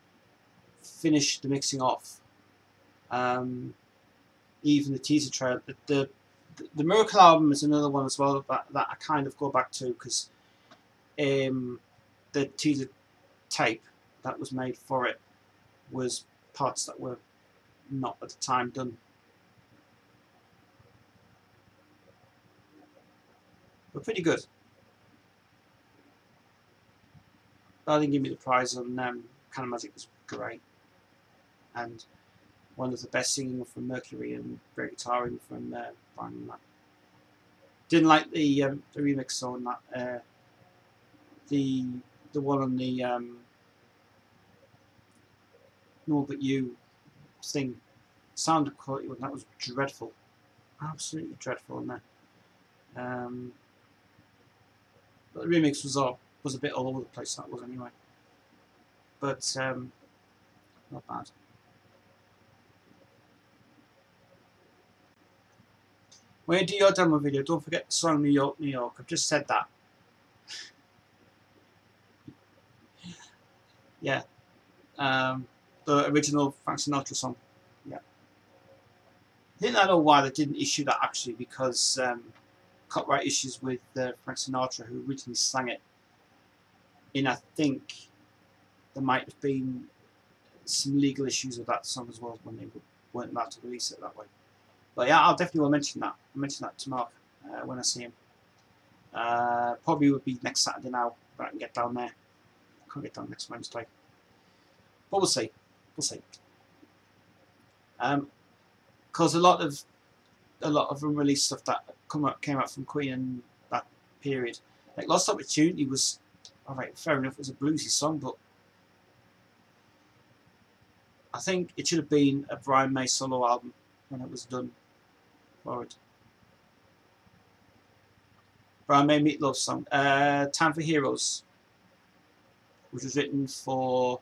finish the mixing off. Even the teaser trailer, the Miracle album is another one as well that I kind of go back to because the teaser tape that was made for it was parts that were not at the time done. But pretty good. I didn't give me the prize on Kind of Magic was great. And one of the best singing from Mercury and great guitaring from Brian and that. Didn't like the remix on that. The one on the No But You thing, sound quality that was dreadful, absolutely dreadful in there. But the remix was a bit all over the place. That was anyway, but not bad. When you do your demo video, don't forget the song New York, New York. I've just said that. Yeah. The original Frank Sinatra song. Yeah. I think I know why they didn't issue that actually, because copyright issues with Frank Sinatra, who originally sang it. And I think there might have been some legal issues with that song as well when they weren't allowed to release it that way. But yeah, I'll definitely will mention that. I'll mention that to Mark when I see him. Probably would be next Saturday now, but I can get down there. I can't get down next Wednesday. But we'll see. We'll see. Because a lot of unreleased stuff that came out from Queen in that period, like Lost Opportunity was alright, fair enough. It was a bluesy song, but I think it should have been a Brian May solo album when it was done for it. Brian May Meatloaf song, Time for Heroes, which was written for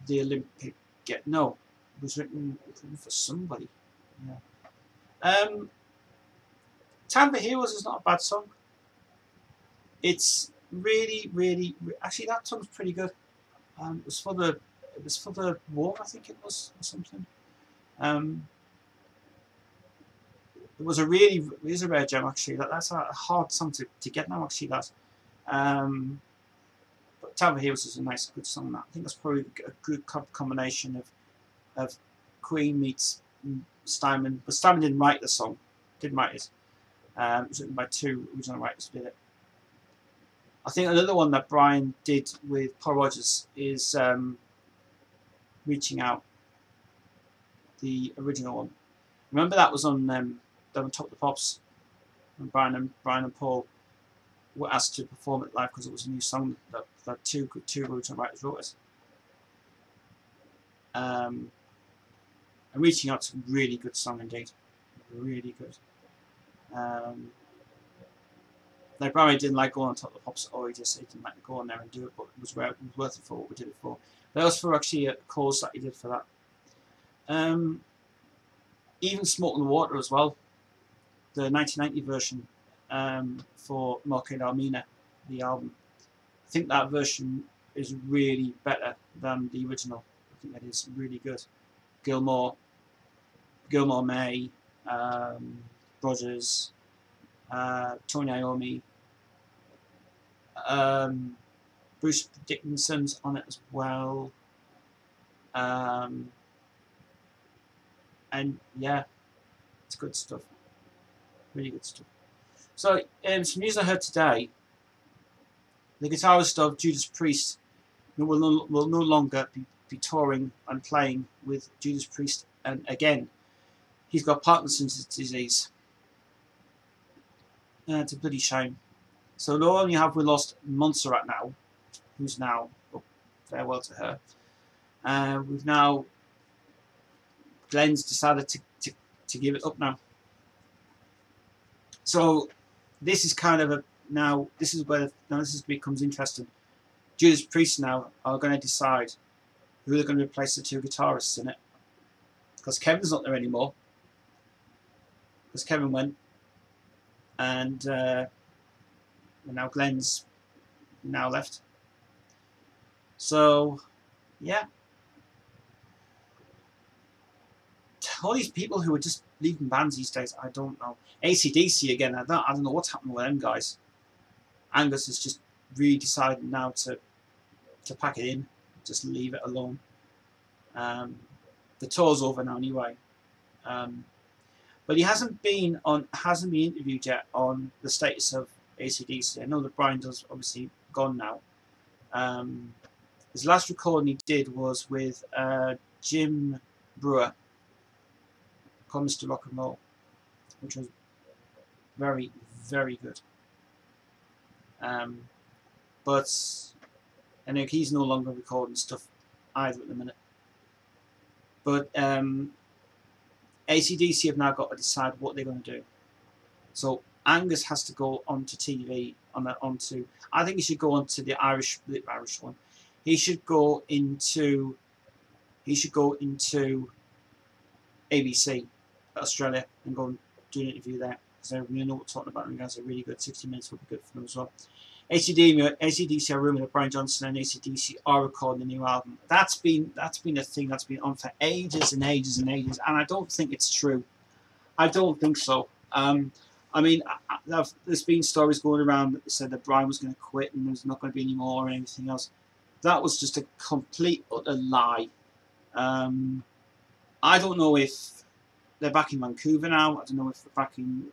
the Olympic get. No, it was written for somebody. Yeah. Time for Heroes is not a bad song. It's really, really, actually that song's pretty good. It was for the war, I think it was, or something. It was it is a rare gem actually. That's a hard song to get now actually. But Time for Heroes is a nice, good song. I think that's probably a good combination of Queen meets Steinman. But Steinman didn't write the song. Didn't write it. It was written by two original writers who did it. I think another one that Brian did with Paul Rodgers is Reaching Out, the original one. Remember that was on Top of the Pops, and Brian and Paul were asked to perform it live because it was a new song that two original writers wrote it. And Reaching Out's a really good song indeed, really good. Like Brian didn't like going on Top of the Pops, or he didn't like to go on there and do it, but it was worth it for what we did it for. But that was for actually a cause that he did for that. Even Smoke on the Water as well, the 1990 version for Marquette Armina, the album. I think that version is really better than the original. I think that is really good. Gilmore May, Rogers, Tony Iommi, Bruce Dickinson's on it as well, and yeah, it's good stuff, really good stuff. So some news I heard today: the guitarist of Judas Priest will no longer be touring and playing with Judas Priest, and again, he's got Parkinson's disease. It's a bloody shame. So not only have we lost Montserrat now, who's now, well, farewell to her, we've now, Glenn's decided to give it up now. So this is kind of this becomes interesting. Judas Priest now are going to decide who they're going to replace the two guitarists in it. Because Kevin's not there anymore. Because Kevin went. And now Glenn's now left. So, yeah. All these people who are just leaving bands these days, I don't know. AC/DC again, I don't know what's happening with them guys. Angus has just really decided now to pack it in, just leave it alone. The tour's over now anyway. But he hasn't been interviewed yet on the status of AC/DC. I know that Brian does obviously gone now. His last recording he did was with Jim Brewer, called Mr. Rock and Roll, which was very, very good. But I know he's no longer recording stuff either at the minute. But AC/DC have now got to decide what they're going to do. So Angus has to go onto TV I think he should go onto the Irish one. He should go into ABC Australia and go and do an interview there, because they really know what we're talking about, and you guys are really good. 60 minutes would be good for them as well. AC/DC are rumoured that Brian Johnson and AC/DC are recording a new album. That's been a thing that's been on for ages and ages and ages, and I don't think it's true. I don't think so. I mean, there's been stories going around that said that Brian was going to quit and there's not going to be any more or anything else. That was just a complete, utter lie. I don't know if they're back in Vancouver now. I don't know if they're back in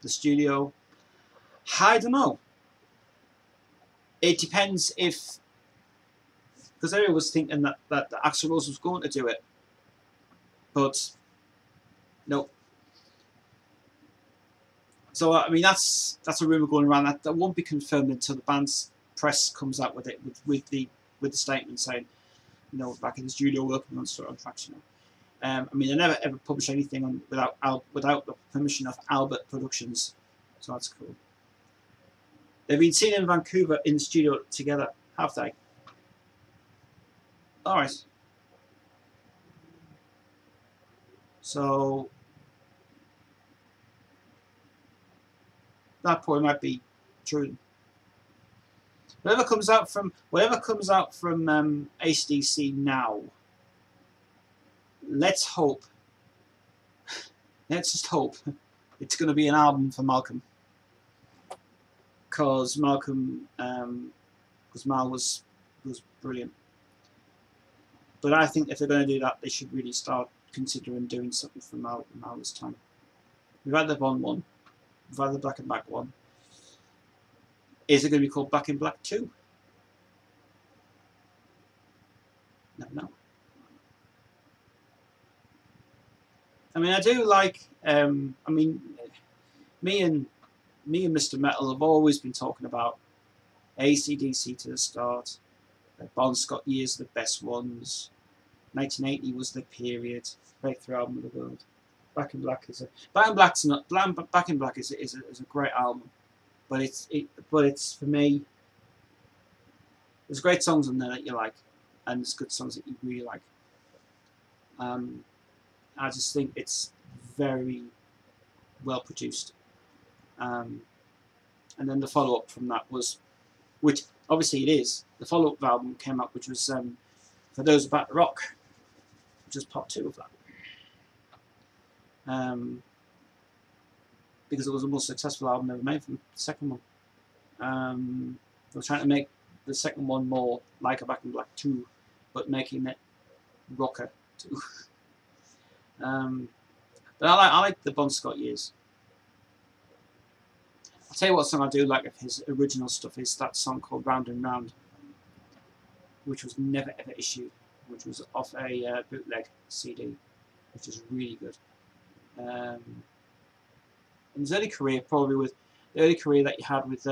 the studio. I don't know. It depends if... Because everyone was thinking that Axl Rose was going to do it. But, no. So, I mean, that's a rumour going around. That won't be confirmed until the band's press comes out with it, with the statement saying, you know, back in the studio working on tracks, you know. I mean, they never ever publish anything without the permission of Albert Productions. So that's cool. They've been seen in Vancouver in the studio together, have they? All right. So that point might be true. Whatever comes out from ACDC now, let's hope. Let's just hope it's going to be an album for Malcolm, because Malcolm, because Mal was brilliant. But I think if they're going to do that, they should really start considering doing something for Mal this time. We've had the Bond one, we've had the Black and Black one. Is it going to be called Back in Black 2? No. I mean, I do like. I mean, me and Mr. Metal have always been talking about AC/DC to the start. The Bon Scott years are the best ones. 1980 was the period. Breakthrough album of the world. Back in Black is a great album, but it's for me. There's great songs on there that you like, and there's good songs that you really like. I just think it's very well produced. And then the follow up from that was, which obviously it is, the follow up album came out, which was For Those About to Rock, which is part 2 of that. Because it was the most successful album ever made from the second one. They were trying to make the second one more like a Back in Black 2, but making it rocker 2. But I like the Bon Scott years. I'll tell you what song I do like of his original stuff is that song called Round and Round, which was never ever issued, which was off a bootleg CD, which is really good. In his early career, probably with the early career that you had with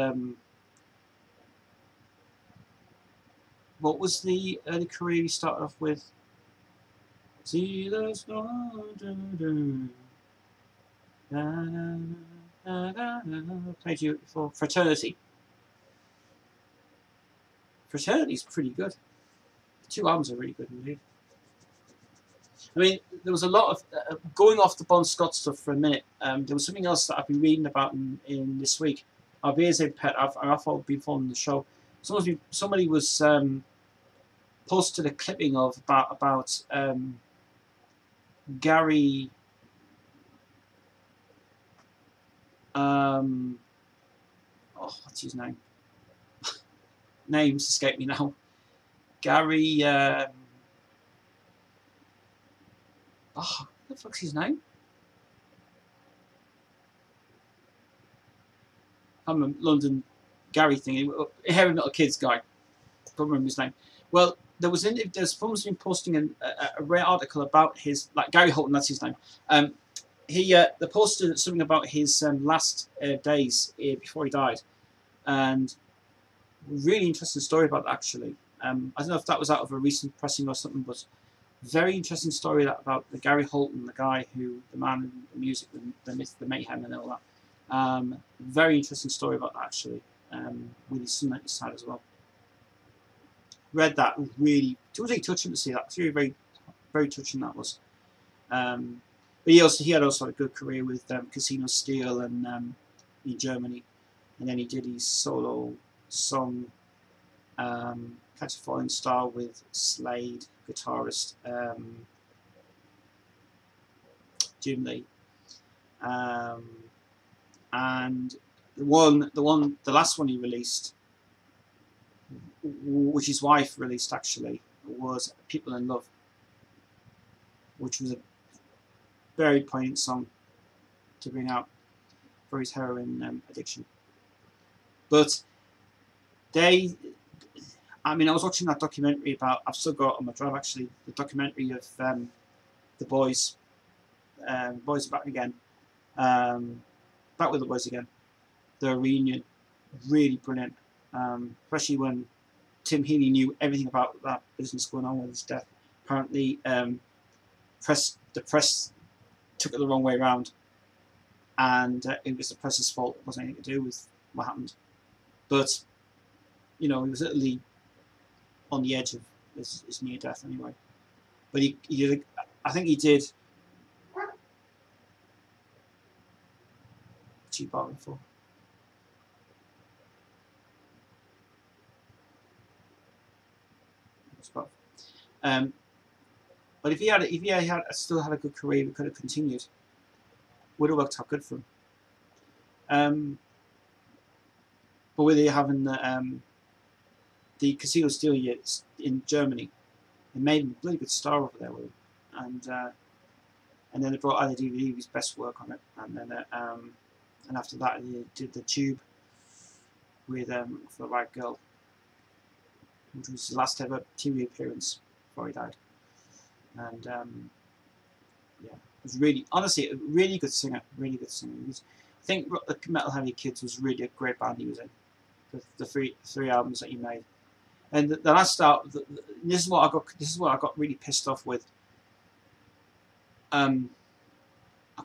what was the early career you started off with? See the storm, played you before. Fraternity. Fraternity's pretty good. The 2 albums are really good indeed. I mean, there was a lot of going off the Bon Scott stuff for a minute. There was something else that I've been reading about in this week. I'll be as a pet. I've been following the show. Somebody was posted a clipping of about Gary. What's his name? Names escape me now. Gary. What the fuck's his name? I'm a London Gary thing. Hairy little kids guy. Don't remember his name. Well, there's someone's been posting a rare article about his, like Gary Holton. That's his name. They posted something about his last days before he died, and really interesting story about that, actually. I don't know if that was out of a recent pressing or something, but very interesting story about the Gary Holton, the guy who, the man in the music, the myth, the mayhem, and all that. Very interesting story about that, actually, with his son at his side as well. Read that, really, it was really touching to see that. It was really very, very touching that was. But he had also had a good career with Casino Steel and in Germany, and then he did his solo song Catch a Falling Star with Slade guitarist Jim Lee, and the last one he released, which his wife released actually, was People in Love, which was a very poignant song to bring out for his heroin addiction. But I was watching that documentary about, I've still got it on my drive actually, the documentary of the boys. Boys are back again. Back with the boys again. The reunion, really brilliant. Especially when Tim Healy knew everything about that business going on with his death. Apparently, the press took it the wrong way around, and it was the press's fault. It wasn't anything to do with what happened. But he was literally on the edge of his near death anyway. But he did, I think he did. What's he bargaining for? But if he had still had a good career, he could have continued. Would have worked out good for him. But with it having the Casino Steel years in Germany, it made him a really good star over there with him. And then they brought out the DVD of his best work on it, and then and after that he did the Tube with For the Right Girl, which was his last ever TV appearance before he died. And yeah, it was really, honestly, a really good singer, really good singer. I think the Metal Heavy Kids was really a great band he was in. The three albums that he made, and the last out. This is what I got really pissed off with. I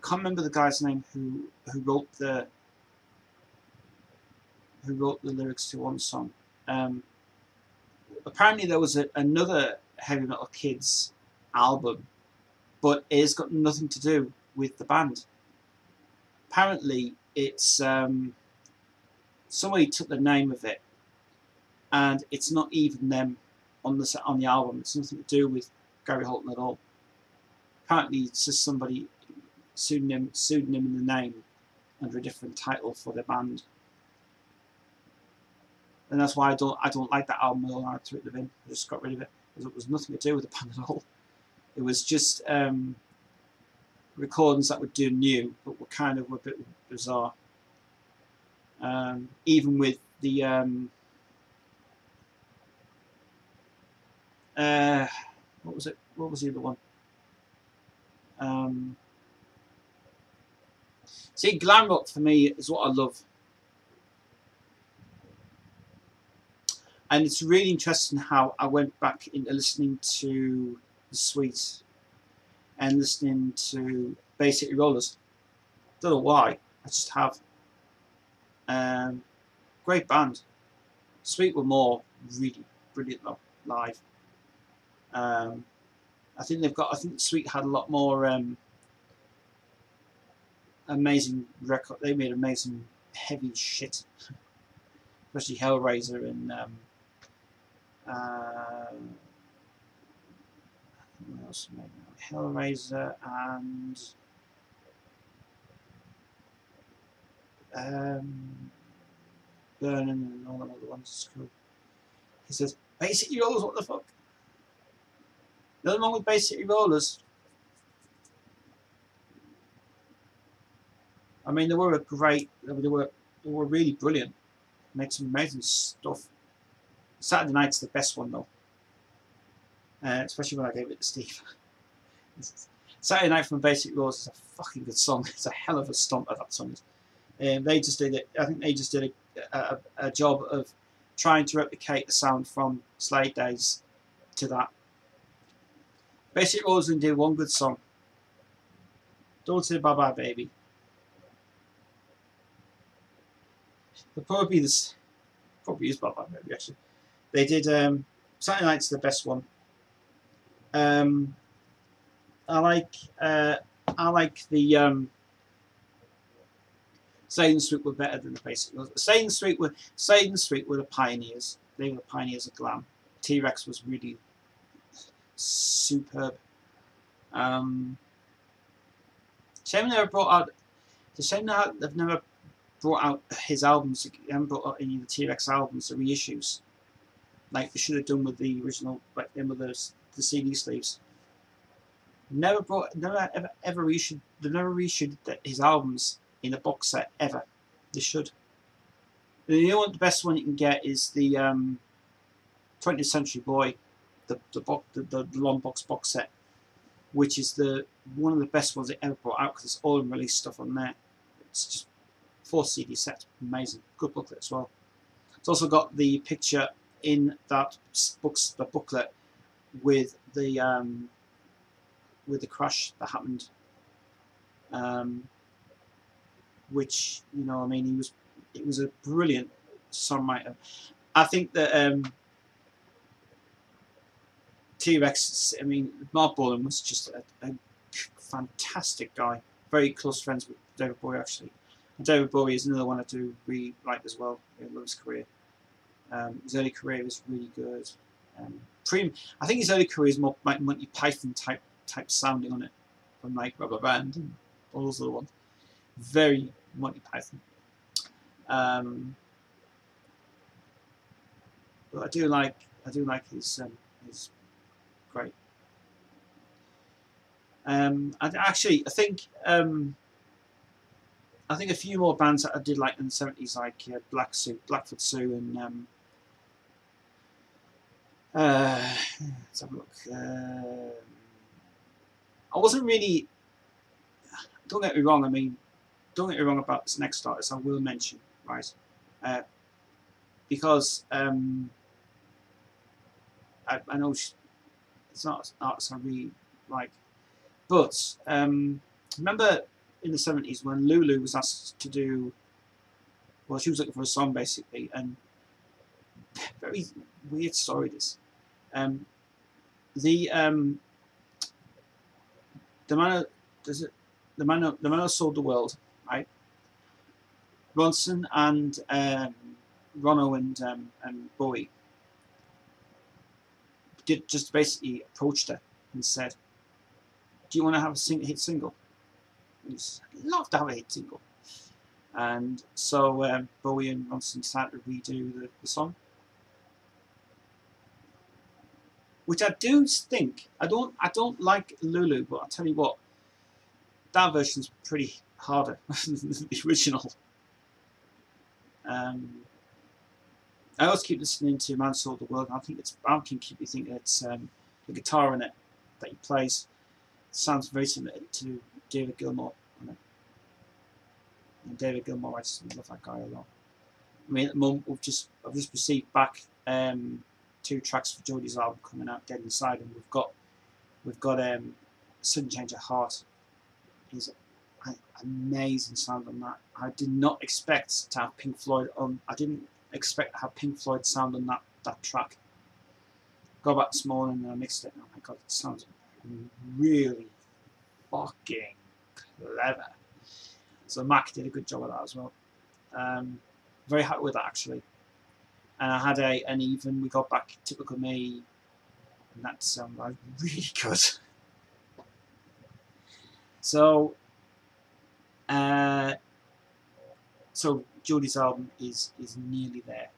can't remember the guy's name who wrote the lyrics to one song. Apparently there was another Heavy Metal Kids album, but it's got nothing to do with the band. Apparently it's somebody took the name of it, and it's not even them on the album. It's nothing to do with Gary Holton at all. Apparently it's just somebody pseudonym in the name under a different title for their band. And that's why I don't like that album at all. I threw it in the bin. I just got rid of it because it was nothing to do with the band at all. It was just recordings that were doing new, but were kind of a bit bizarre. Even with the what was it? What was the other one? See, glam rock for me is what I love. And it's really interesting how I went back into listening to The Sweet and listening to Bay City Rollers. Don't know why, I just have. Great band. Sweet were more really brilliant live. I think Sweet had a lot more amazing record. They made amazing heavy shit, especially Hellraiser and what else made Hellraiser and Burning and all them other ones. It's cool. He says, Bay City Rollers, what the fuck? Nothing wrong with Bay City Rollers. I mean, they were really brilliant. Made some amazing stuff. Saturday Night's the best one though. Especially when I gave it to Steve. Saturday Night from Bay City Rollers is a fucking good song. It's a hell of a stomper, that song is. They just did it. I think they just did a job of trying to replicate the sound from Slade days to that. Bay City Rollers did one good song. Don't Say Bye Bye Baby. They'll probably is Bye Bye Baby actually. They did Saturday Night's the best one. I like the Sade and Sweet were better than the basic ones. Sade and Sweet were the pioneers. They were the pioneers of glam. T-Rex was really superb. Shame they never brought out. The shame that they've never brought out his albums. They haven't brought out any of the T-Rex albums, the reissues, like they should have done with the original, like them with the CD sleeves. Never reissued. They've never reissued his albums in a box set ever. They should. You know what? The best one you can get is the 20th Century Boy, the long box set, which is one of the best ones they ever brought out because it's all unreleased stuff on there. It's just 4 CD set, amazing, good booklet as well. It's also got the picture in that the booklet with the crash that happened, which, you know, I mean, it was a brilliant songwriter. I think that T-Rex, I mean, Mark Bolan was just a fantastic guy. Very close friends with David Bowie, actually. And David Bowie is another one I do really like as well. I love his career. His early career was really good. I think his early career is more like Monty Python type sounding on it, from like Rubber Band and all those other ones. Very Monty Python. But I do like his great. And actually, I think a few more bands that I did like in the 70s, like Blackfoot Sue, and let's have a look. I wasn't really. Don't get me wrong. I mean, don't get me wrong about this next artist. I will mention, right? Because I know it's not an artist I really like, but remember in the 70s when Lulu was asked to do, well, she was looking for a song basically, and very weird story this. The man who sold the world, right? Ronson and Rono and Bowie did just basically approached her and said, "Do you want to have a hit single?" And I'd love to have a hit single. And so Bowie and Ronson decided to redo the song, which I do think I don't like Lulu, but I'll tell you what, that version's pretty harder than the original. I always keep listening to Man Sold the World, and I can keep thinking it's the guitar in it that he plays sounds very similar to David Gilmour on it. And David Gilmour, I just love that guy a lot. I mean, at the moment I've just received back 2 tracks for Jodie's album coming out, Dead Inside, and we've got Sudden Change of Heart. Is an amazing sound on that. I did not expect to have Pink Floyd on. I didn't expect to have Pink Floyd sound on that track. Got back this morning and I mixed it, and oh my god, it sounds really fucking clever. So Mac did a good job of that as well. Very happy with that actually. And I had and even we got back Typical Me, and that sounded really good. So Jodie's album is nearly there.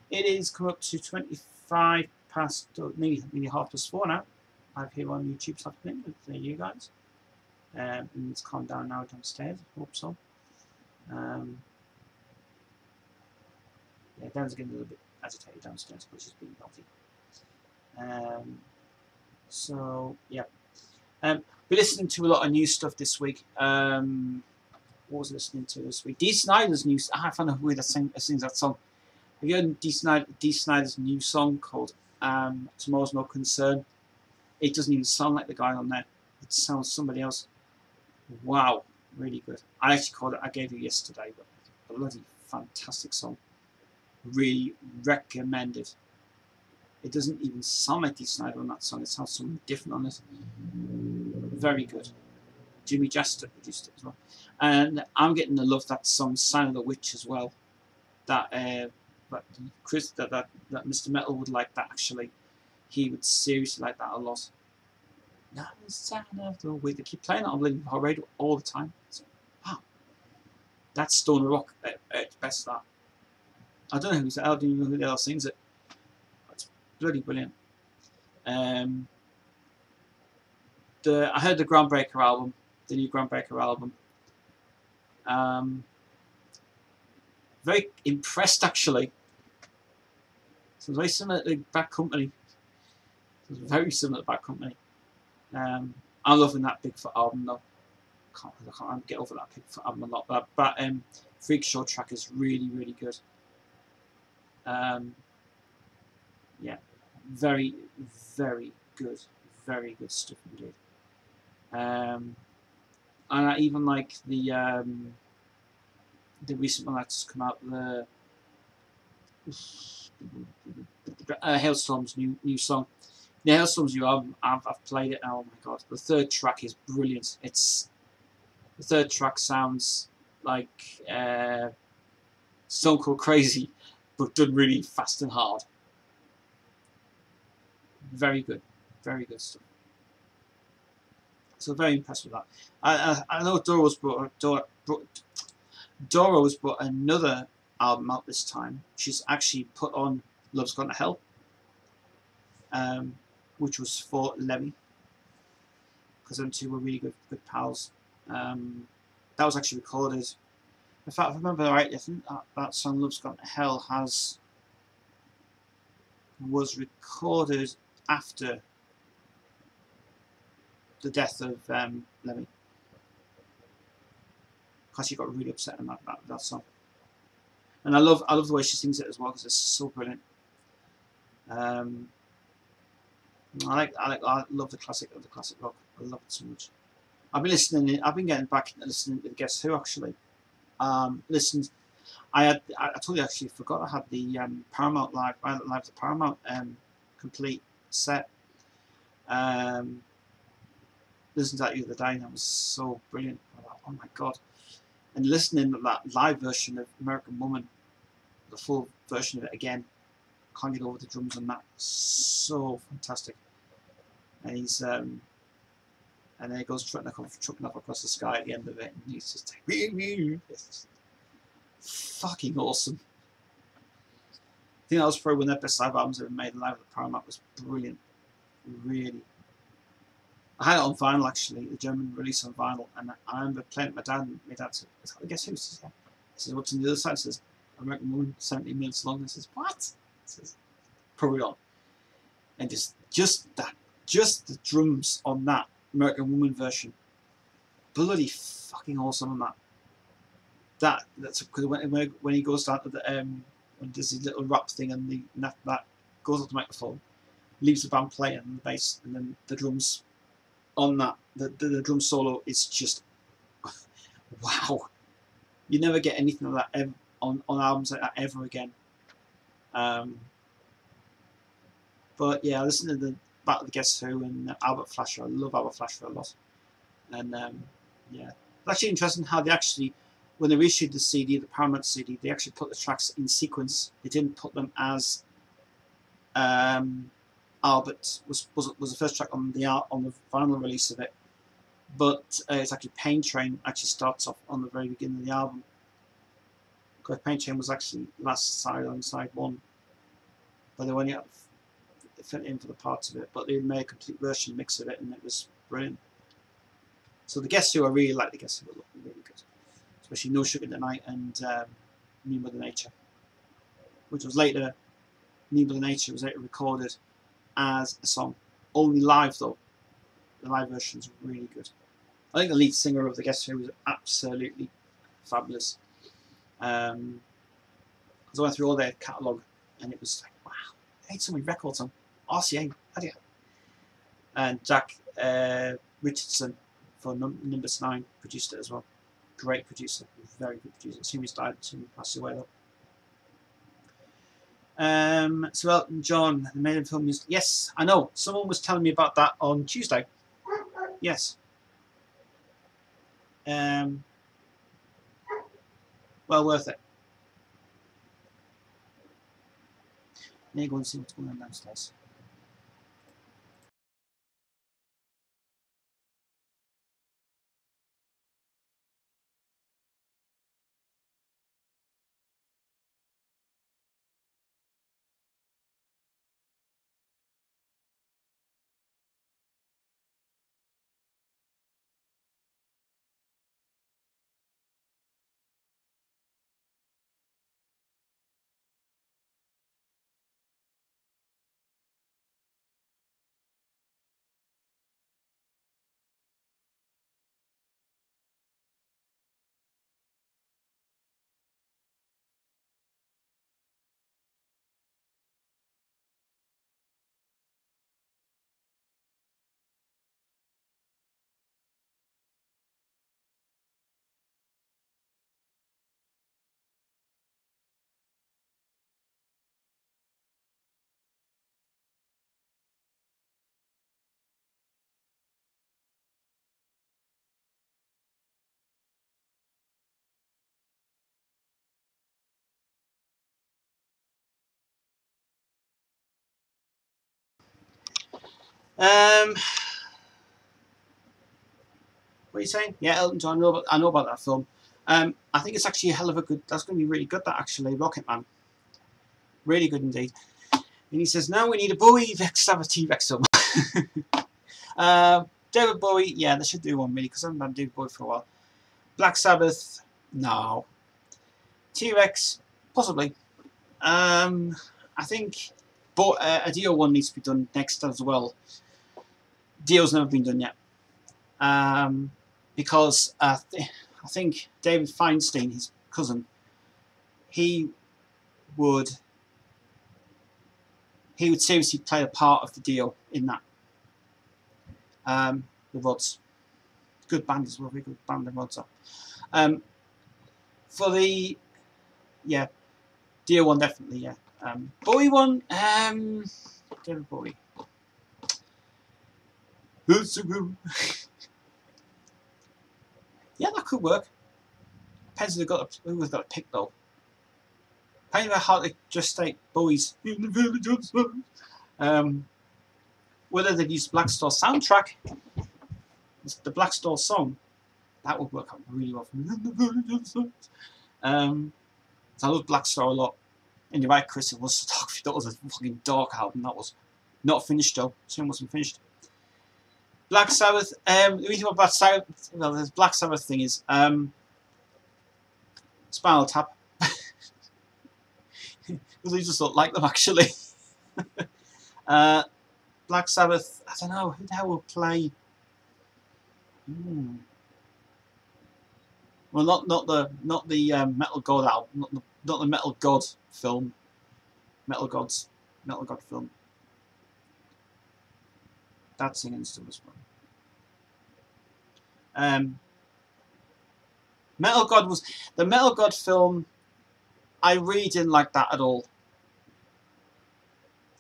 It is come up to 25 past, nearly 4:30 now. I'm here on YouTube this afternoon with you guys. And it's calmed down now downstairs. Hope so. Yeah, Dan's getting a little bit agitated downstairs, but she's being naughty. So yeah, been listening to a lot of new stuff this week. What was I listening to this week? Dee Snider's new. I found out who that sings that song. Have you heard Dee Snider's new song called "Tomorrow's No Concern"? It doesn't even sound like the guy on there. It sounds somebody else. Wow, really good. I actually called it. I gave you yesterday, but a bloody fantastic song. Really recommended. It doesn't even sound like Dee Snider on that song. It sounds something different on it. Very good. Jimmy Jester produced it as well. And I'm getting to love that song, Sign of the Witch, as well. That Chris, that Mr. Metal would like that actually. He would seriously like that a lot. Now the sound of the witch. They keep playing it on the radio all the time. So, wow. That's stoner rock at its best. That. I don't know who's out. I don't even know who the hell sings it. It's bloody brilliant. I heard the Groundbreaker album, the new Groundbreaker album. Very impressed actually. So it's very similar to Bad Company. It's very similar to Bad Company. I'm loving that Bigfoot album though. I can't get over that Bigfoot album a lot. But Freak Show track is really, really good. Yeah, very, very good. Very good stuff indeed. And I even like the recent one that's come out, the Hailstorm's new song. The Hailstorm's new album. I've played it now. Oh my god, the third track is brilliant. The third track sounds like Stone Cold Crazy, but done really fast and hard. Very good stuff. So very impressed with that. I know Doro's brought another album out this time. She's actually put on Love's Gone to Hell, which was for Lemmy, because them two were really good pals. That was actually recorded. In fact, if I remember rightly, I think that song Love's Gone to Hell was recorded after the death of Lemmy, because she got really upset in that song. And I love the way she sings it as well, because it's so brilliant. I love the classic rock. I love it so much. I've been getting back into listening to Guess Who actually. Listened. I totally actually forgot I had the Paramount live the Paramount complete set. Listened to that the other day, and that was so brilliant. Oh my god! And listening to that live version of American Woman, the full version of it again, can't get over the drums on that. So fantastic. And he's and then he goes trucking off across the sky at the end of it, and he's just like, it's fucking awesome. I think that was probably one of the best live albums ever made. Live at the Paramount was brilliant, really. I had it on vinyl actually, the German release on vinyl, and I remember playing it with my dad, and my dad said, "Guess who?" He says, "What's on the other side?" He says, "American Woman, 70 minutes long." I says, "What?" He says, "Probably on." And just the drums on that American Woman version, bloody fucking awesome on that. That's because when he goes down to the when there's his little rap thing, and that goes up the microphone, leaves the band playing and the bass, and then the drums on that, the drum solo is just wow. You never get anything like that on albums like that ever again. But yeah, I listen to the Battle of the Guess Who and Albert Flasher. I love Albert Flasher a lot. And yeah, it's actually interesting how they actually, when they reissued the CD, the Paramount CD, they actually put the tracks in sequence. They didn't put them as Albert was the first track on the final release of it, but it's actually Pain Train actually starts off on the very beginning of the album, because Pain Train was actually last side on side one, but they only fit in for the parts of it, but they made a complete version mix of it, and it was brilliant. So the Guess Who, I really like the Guess Who, really good, especially No Sugar Tonight and New Mother Nature, which was later. New Mother Nature was later recorded as a song, only live though. The live version is really good. I think the lead singer of the Guess Who was absolutely fabulous. Because I went through all their catalogue, and it was like, wow, they had so many records on RCA. And Jack Richardson for Numbers 9 produced it as well. Great producer, very good producer. Soon he's died, soon he passed away though. So Elton John, the maiden film music. Yes, I know. Someone was telling me about that on Tuesday. Yes. Well worth it. Now go and see what's going on downstairs. What are you saying? Yeah, Elton John. I know about that film. I think it's actually a hell of a good. That's going to be really good. That actually, Rocket Man, really good indeed. And he says, now we need a Bowie Sabbath T-Rex film. David Bowie, yeah, they should do one really because I haven't done David Bowie for a while. Black Sabbath, no. T-Rex, possibly. I think, but a Dio one needs to be done next as well. Dio's never been done yet, because I think David Feinstein, his cousin, he would seriously play a part of the Dio in that. The Rods, good band as well, very good band the Rods are. For the Dio one definitely, yeah. Bowie one, David Bowie. Yeah, that could work. Depends who's got a pick though. Depending on how they just state Bowie's in the village of sun. Whether they've used Black Star soundtrack, the Black Star song, that would work out really well for me. In the village of sun. So I love Black Star a lot. And you're right, Chris, it was dark. That was a fucking dark album. That was not finished though. Soon wasn't finished. Black Sabbath. The reason about Sabbath, well, the Black Sabbath thing is Spinal Tap. Because I just don't like them actually. Black Sabbath. I don't know who the hell will play. Well, not the Metal God album, not the Metal God film. Metal God film. That's singing still as well. Metal God was the Metal God film. I really didn't like that at all,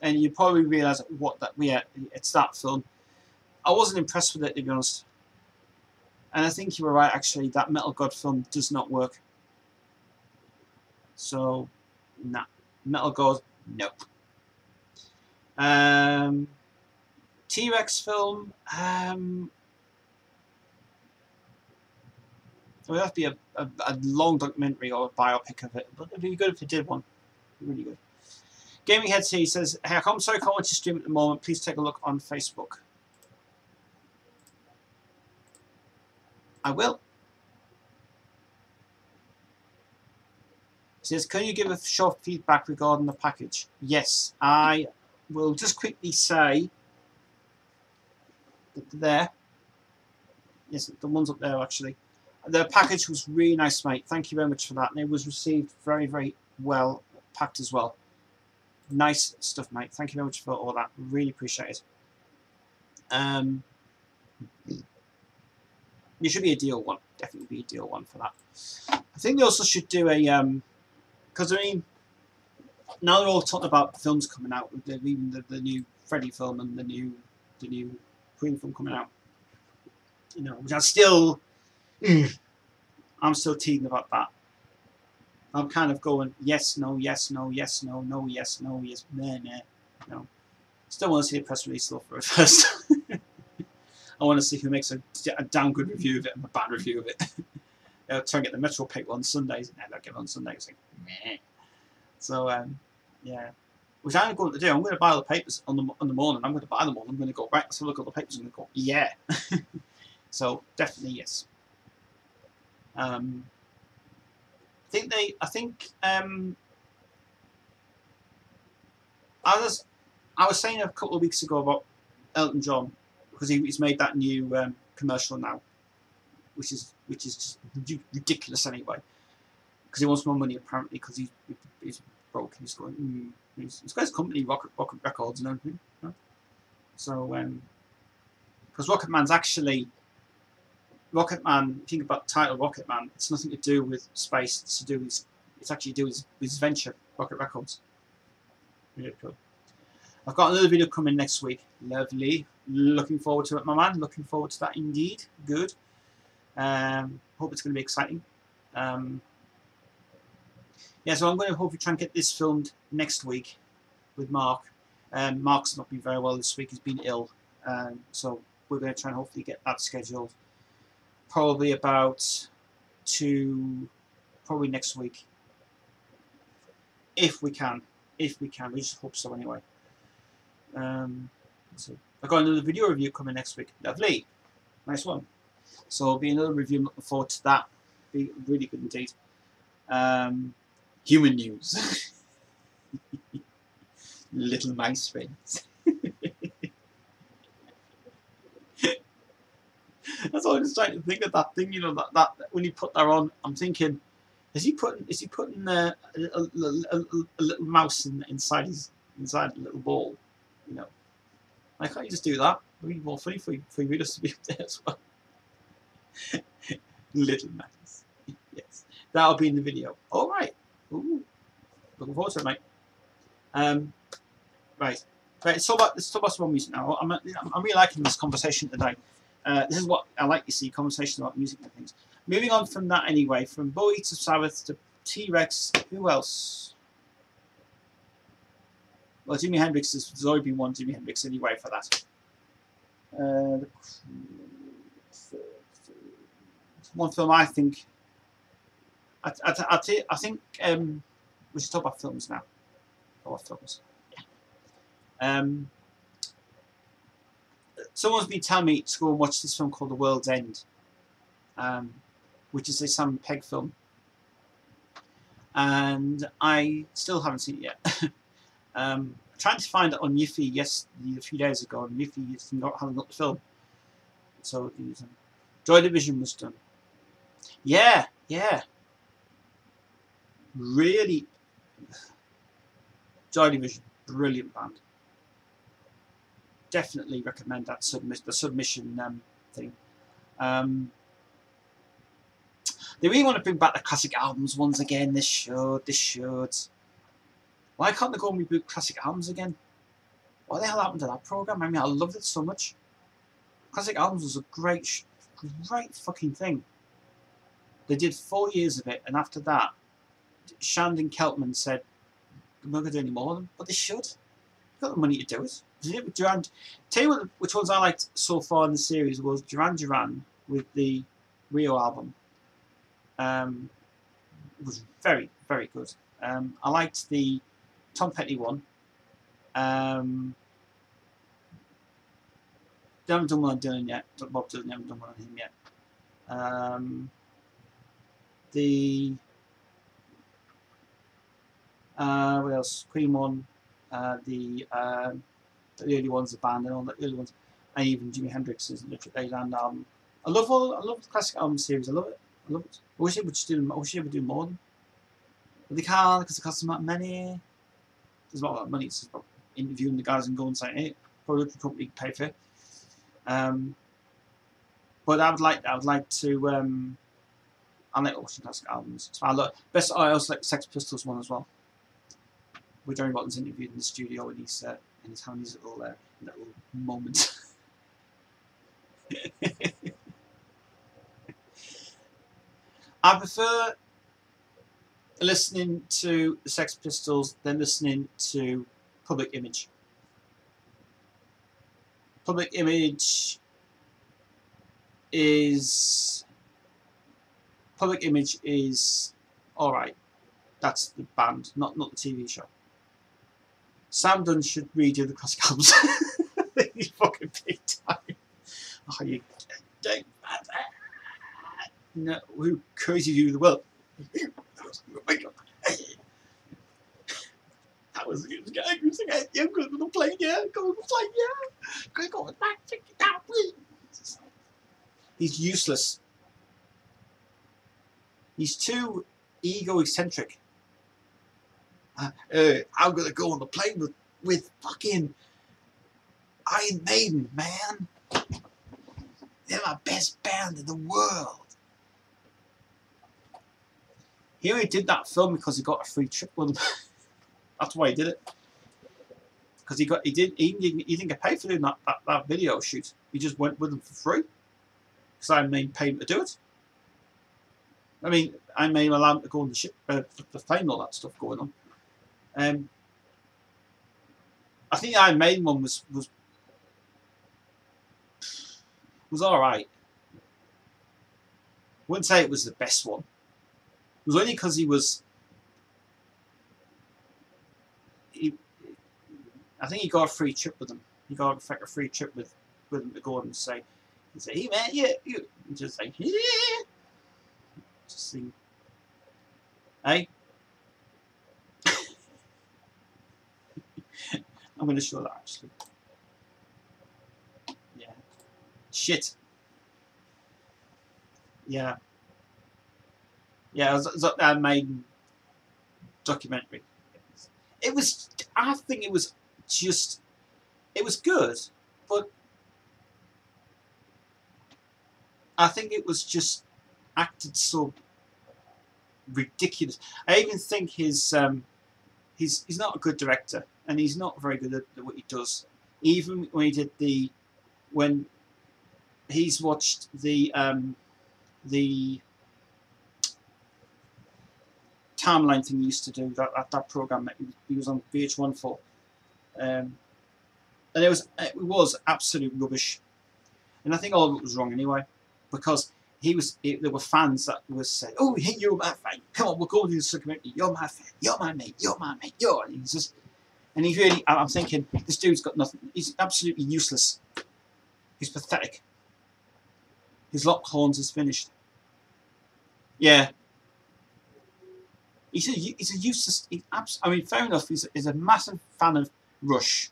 and you probably realise what that. Yeah, it's that film. I wasn't impressed with it, to be honest. And I think you were right, actually. That Metal God film does not work. So, nah. Metal God, nope. T-Rex film. It would have to be a long documentary or a biopic of it, but it'd be good if it did one. It'd be really good. Gaming Heads here says, hey, I'm sorry I can't watch your stream at the moment. Please take a look on Facebook. I will. He says, can you give a short feedback regarding the package? Yes, I will just quickly say that there. Yes, the one's up there actually. The package was really nice, mate. Thank you very much for that. And it was received very, very well packed as well. Nice stuff, mate. Thank you very much for all that. Really appreciate it. There should be a deal one. Definitely be a deal one for that. I think they also should do a because I mean now they're all talking about films coming out. Even the new Freddy film and the new Queen film coming out. You know, which I still I'm still teething about that. I'm kind of going yes, no, yes, no, yes, no, no, yes, no, yes, nah, nah. You know, still want to see a press release stuff for it first. I want to see who makes a damn good review of it and a bad review of it. Try and get the Metro paper on Sundays, and they'll give it on Sundays. Like, meh. So yeah, which I'm going to do. I'm going to buy the papers on the morning. I'm going to buy them all. I'm going to go right. So look at the papers and go yeah. So definitely yes. I think I was saying a couple of weeks ago about Elton John because he's made that new commercial now, which is just ridiculous anyway. Because he wants more money apparently because he's broke. He's going. He's got his company Rocket Records and everything. You know? So because Rocket Man's actually. Rocket Man, think about the title Rocket Man, it's nothing to do with space, it's actually to do with his venture, Rocket Records. Really cool. I've got another video coming next week. Lovely. Looking forward to it, my man. Looking forward to that indeed. Good. Hope it's going to be exciting. Yeah, so I'm going to hopefully try and get this filmed next week with Mark. Mark's not been very well this week. He's been ill. So we're going to try and hopefully get that scheduled. Probably about probably next week, if we can. If we can, we just hope so anyway. So I've got another video review coming next week. Lovely, nice one. So it'll be another review. I'm looking forward to that. Be really good indeed. Human news. Little mice friends. That's all I was trying to think of, that thing, you know, that when he put that on, I'm thinking, is he putting a little mouse inside a little ball, you know? Why can't you just do that? It would be more funny for you readers to be up there as well. Little mouse. Yes, that'll be in the video. All right. Ooh, looking forward to it, mate. Right. Let's talk about some more music now. I'm really liking this conversation today. This is what I like to see, conversations about music and things. Moving on from that anyway, from Bowie to Sabbath to T-Rex, who else? Well, Jimi Hendrix, there's already been one Jimi Hendrix anyway for that. One film I think, I think, we should talk about films now. Or films. Yeah. Someone's been telling me to go and watch this film called The World's End, which is a Sam Pegg film, and I still haven't seen it yet. Trying to find it on Yiffy a few days ago, and Yiffy hasn't got the film. So Joy Division was done. Yeah. Really, Joy Division, brilliant band. Definitely recommend that the submission thing. They really want to bring back the classic albums once again. This should. Why can't they go and reboot classic albums again? What the hell happened to that program? I mean, I loved it so much. Classic albums was a great fucking thing. They did 4 years of it, and after that, Shandon Keltman said, "I'm not going to do any more of them," but they should. They've got the money to do it. They did it with Duran. Tell you which ones I liked so far in the series was Duran Duran with the Rio album. It was very, very good. I liked the Tom Petty one. They haven't done one on Dylan yet. Bob Dylan haven't done one on him yet. What else? Queen one. The early ones, the band, and all the early ones, and even Jimi Hendrix's Land album. I love the classic album series. I love it. I wish they would do more of them. But they can't because it costs them that many. There's not a lot of money. It's just about interviewing the guys and going and saying, "Hey, production company pay for it." But I would like to. I like watching classic albums. So I also like the Sex Pistols one as well. With Johnny Rottens interviewed in the studio, and he's having his little moment. I prefer listening to the Sex Pistols than listening to Public Image. Public Image is alright. That's the band, not the TV show. Sam Dunn should redo the classic albums. He's fucking big time. Oh, you don't. No, who crazy you the world? That was good. Yeah, go on the plane, yeah. Go on the plane, yeah. Go on back, check it out, please. He's useless. He's too ego-eccentric. I'm gonna go on the plane with fucking Iron Maiden, man. They're my best band in the world. He only did that film because he got a free trip with them. That's why he did it. Because he didn't get paid for doing that video shoot. He just went with them for free. Because Iron Maiden paid him to do it. I mean, Iron Maiden allowed him to go on the ship, the plane, and all that stuff going on. I think the Iron Maiden one was was alright. I wouldn't say it was the best one. It was only because he was... I think he got a free trip with him. He got a free trip with him to go and say, hey man, yeah, you. And just like, yeah. Just sing. Hey? I'm going to show that actually. Yeah. Shit. Yeah. Yeah, it was that main documentary. It was, I think it was just, it was good, but I think it was just acted so ridiculous. I even think he's not a good director, and he's not very good at what he does. Even when he did when he's watched the timeline thing he used to do, that program that he was on VH1 for, and it was absolute rubbish. And I think all of it was wrong anyway, because there were fans that were saying, "Oh, hey, you're my fan. Come on, we'll go to this documentary. You're my fan. You're my mate. You're my mate. You're." And he's really. I'm thinking, this dude's got nothing. He's absolutely useless. He's pathetic. His lock horns is finished. Yeah. He's a useless. I mean, fair enough. He's a massive fan of Rush.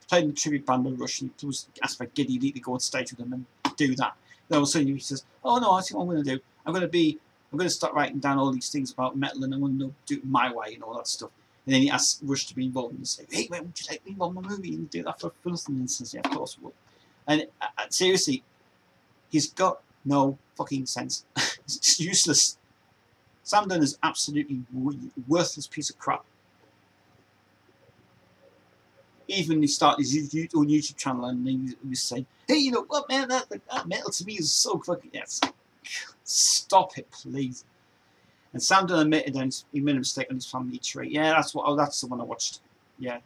Played in the tribute band of Rush. And he was asked by Giddy to go on stage with them and do that. Then all of a sudden he says, "Oh no, I see what I'm going to do. I'm going to start writing down all these things about metal, and I'm going to do it my way and all that stuff." And then he asks Rush to be involved and say, "Hey man, would you take me involved in my movie and do that for nothing?" And he says, "Yeah, of course we will." And seriously, he's got no fucking sense. It's just useless. Sam Dunn is absolutely worthless piece of crap. Even he started his own YouTube channel and he was saying, "Hey, you know what, man? That metal to me is so fucking yes." Stop it, please. And Sam Dunn admitted that he made a mistake on his family tree. Yeah, that's the one I watched. Yeah,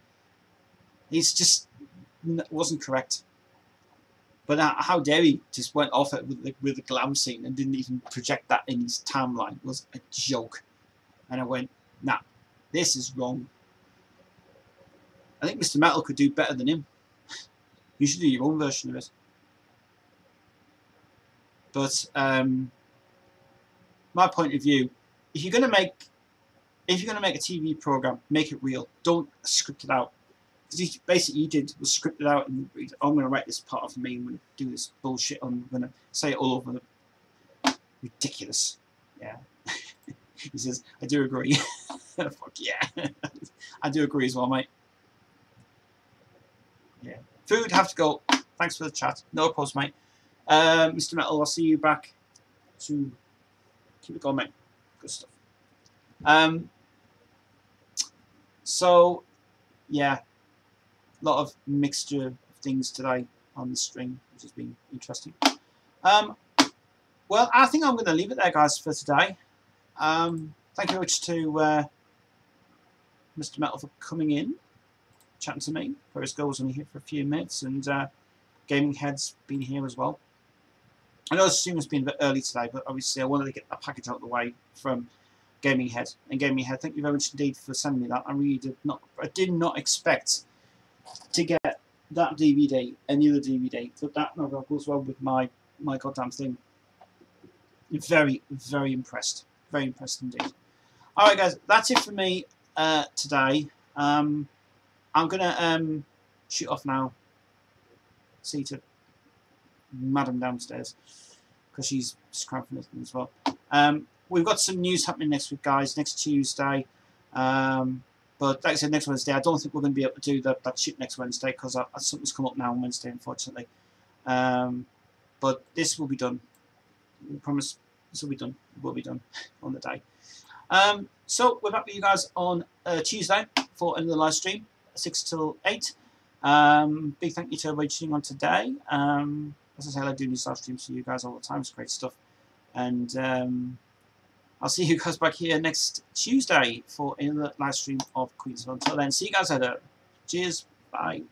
he's just wasn't correct. But how dare he just went off it with the glam scene and didn't even project that in his timeline. It was a joke. And I went, nah, this is wrong. I think Mr. Metal could do better than him. You should do your own version of it. But my point of view, if you're gonna make a TV program, make it real. Don't script it out. Because basically, you did was script it out, and I'm going to write this part for me. I'm going to do this bullshit. I'm going to say it all over. Ridiculous. Yeah. He says, "I do agree." Fuck yeah. I do agree as well, mate. Yeah. Food, have to go. Thanks for the chat. No pause, mate. Mr. Metal, I'll see you back to keep it going, mate. Good stuff. So, yeah. A lot of mixture of things today on the stream, which has been interesting. Well, I think I'm going to leave it there, guys, for today. Thank you very much to Mr. Metal for coming in, chatting to me. Ferris Go was only here for a few minutes, and Gaming Head's been here as well. I know the stream has been a bit early today, but obviously I wanted to get that package out of the way from Gaming Head. And Gaming Head, thank you very much indeed for sending me that. I did not expect to get that DVD, any other DVD, but that novel goes well with my goddamn thing. Very, very impressed. Very impressed indeed. Alright guys, that's it for me today. I'm gonna shoot off now. See to Madam downstairs, because she's just crying for nothing as well. We've got some news happening next week, guys, next Tuesday. But like I said, next Wednesday, I don't think we're going to be able to do that shit next Wednesday, because something's come up now on Wednesday, unfortunately. But this will be done. We promise this will be done. It will be done on the day. So we're back with you guys on Tuesday for another live stream, 6 till 8. Big thank you to everybody tuning on today. As I say, I like doing these live streams for you guys all the time. It's great stuff. And I'll see you guys back here next Tuesday for another live stream of Queensville. Until then, see you guys later. Cheers. Bye.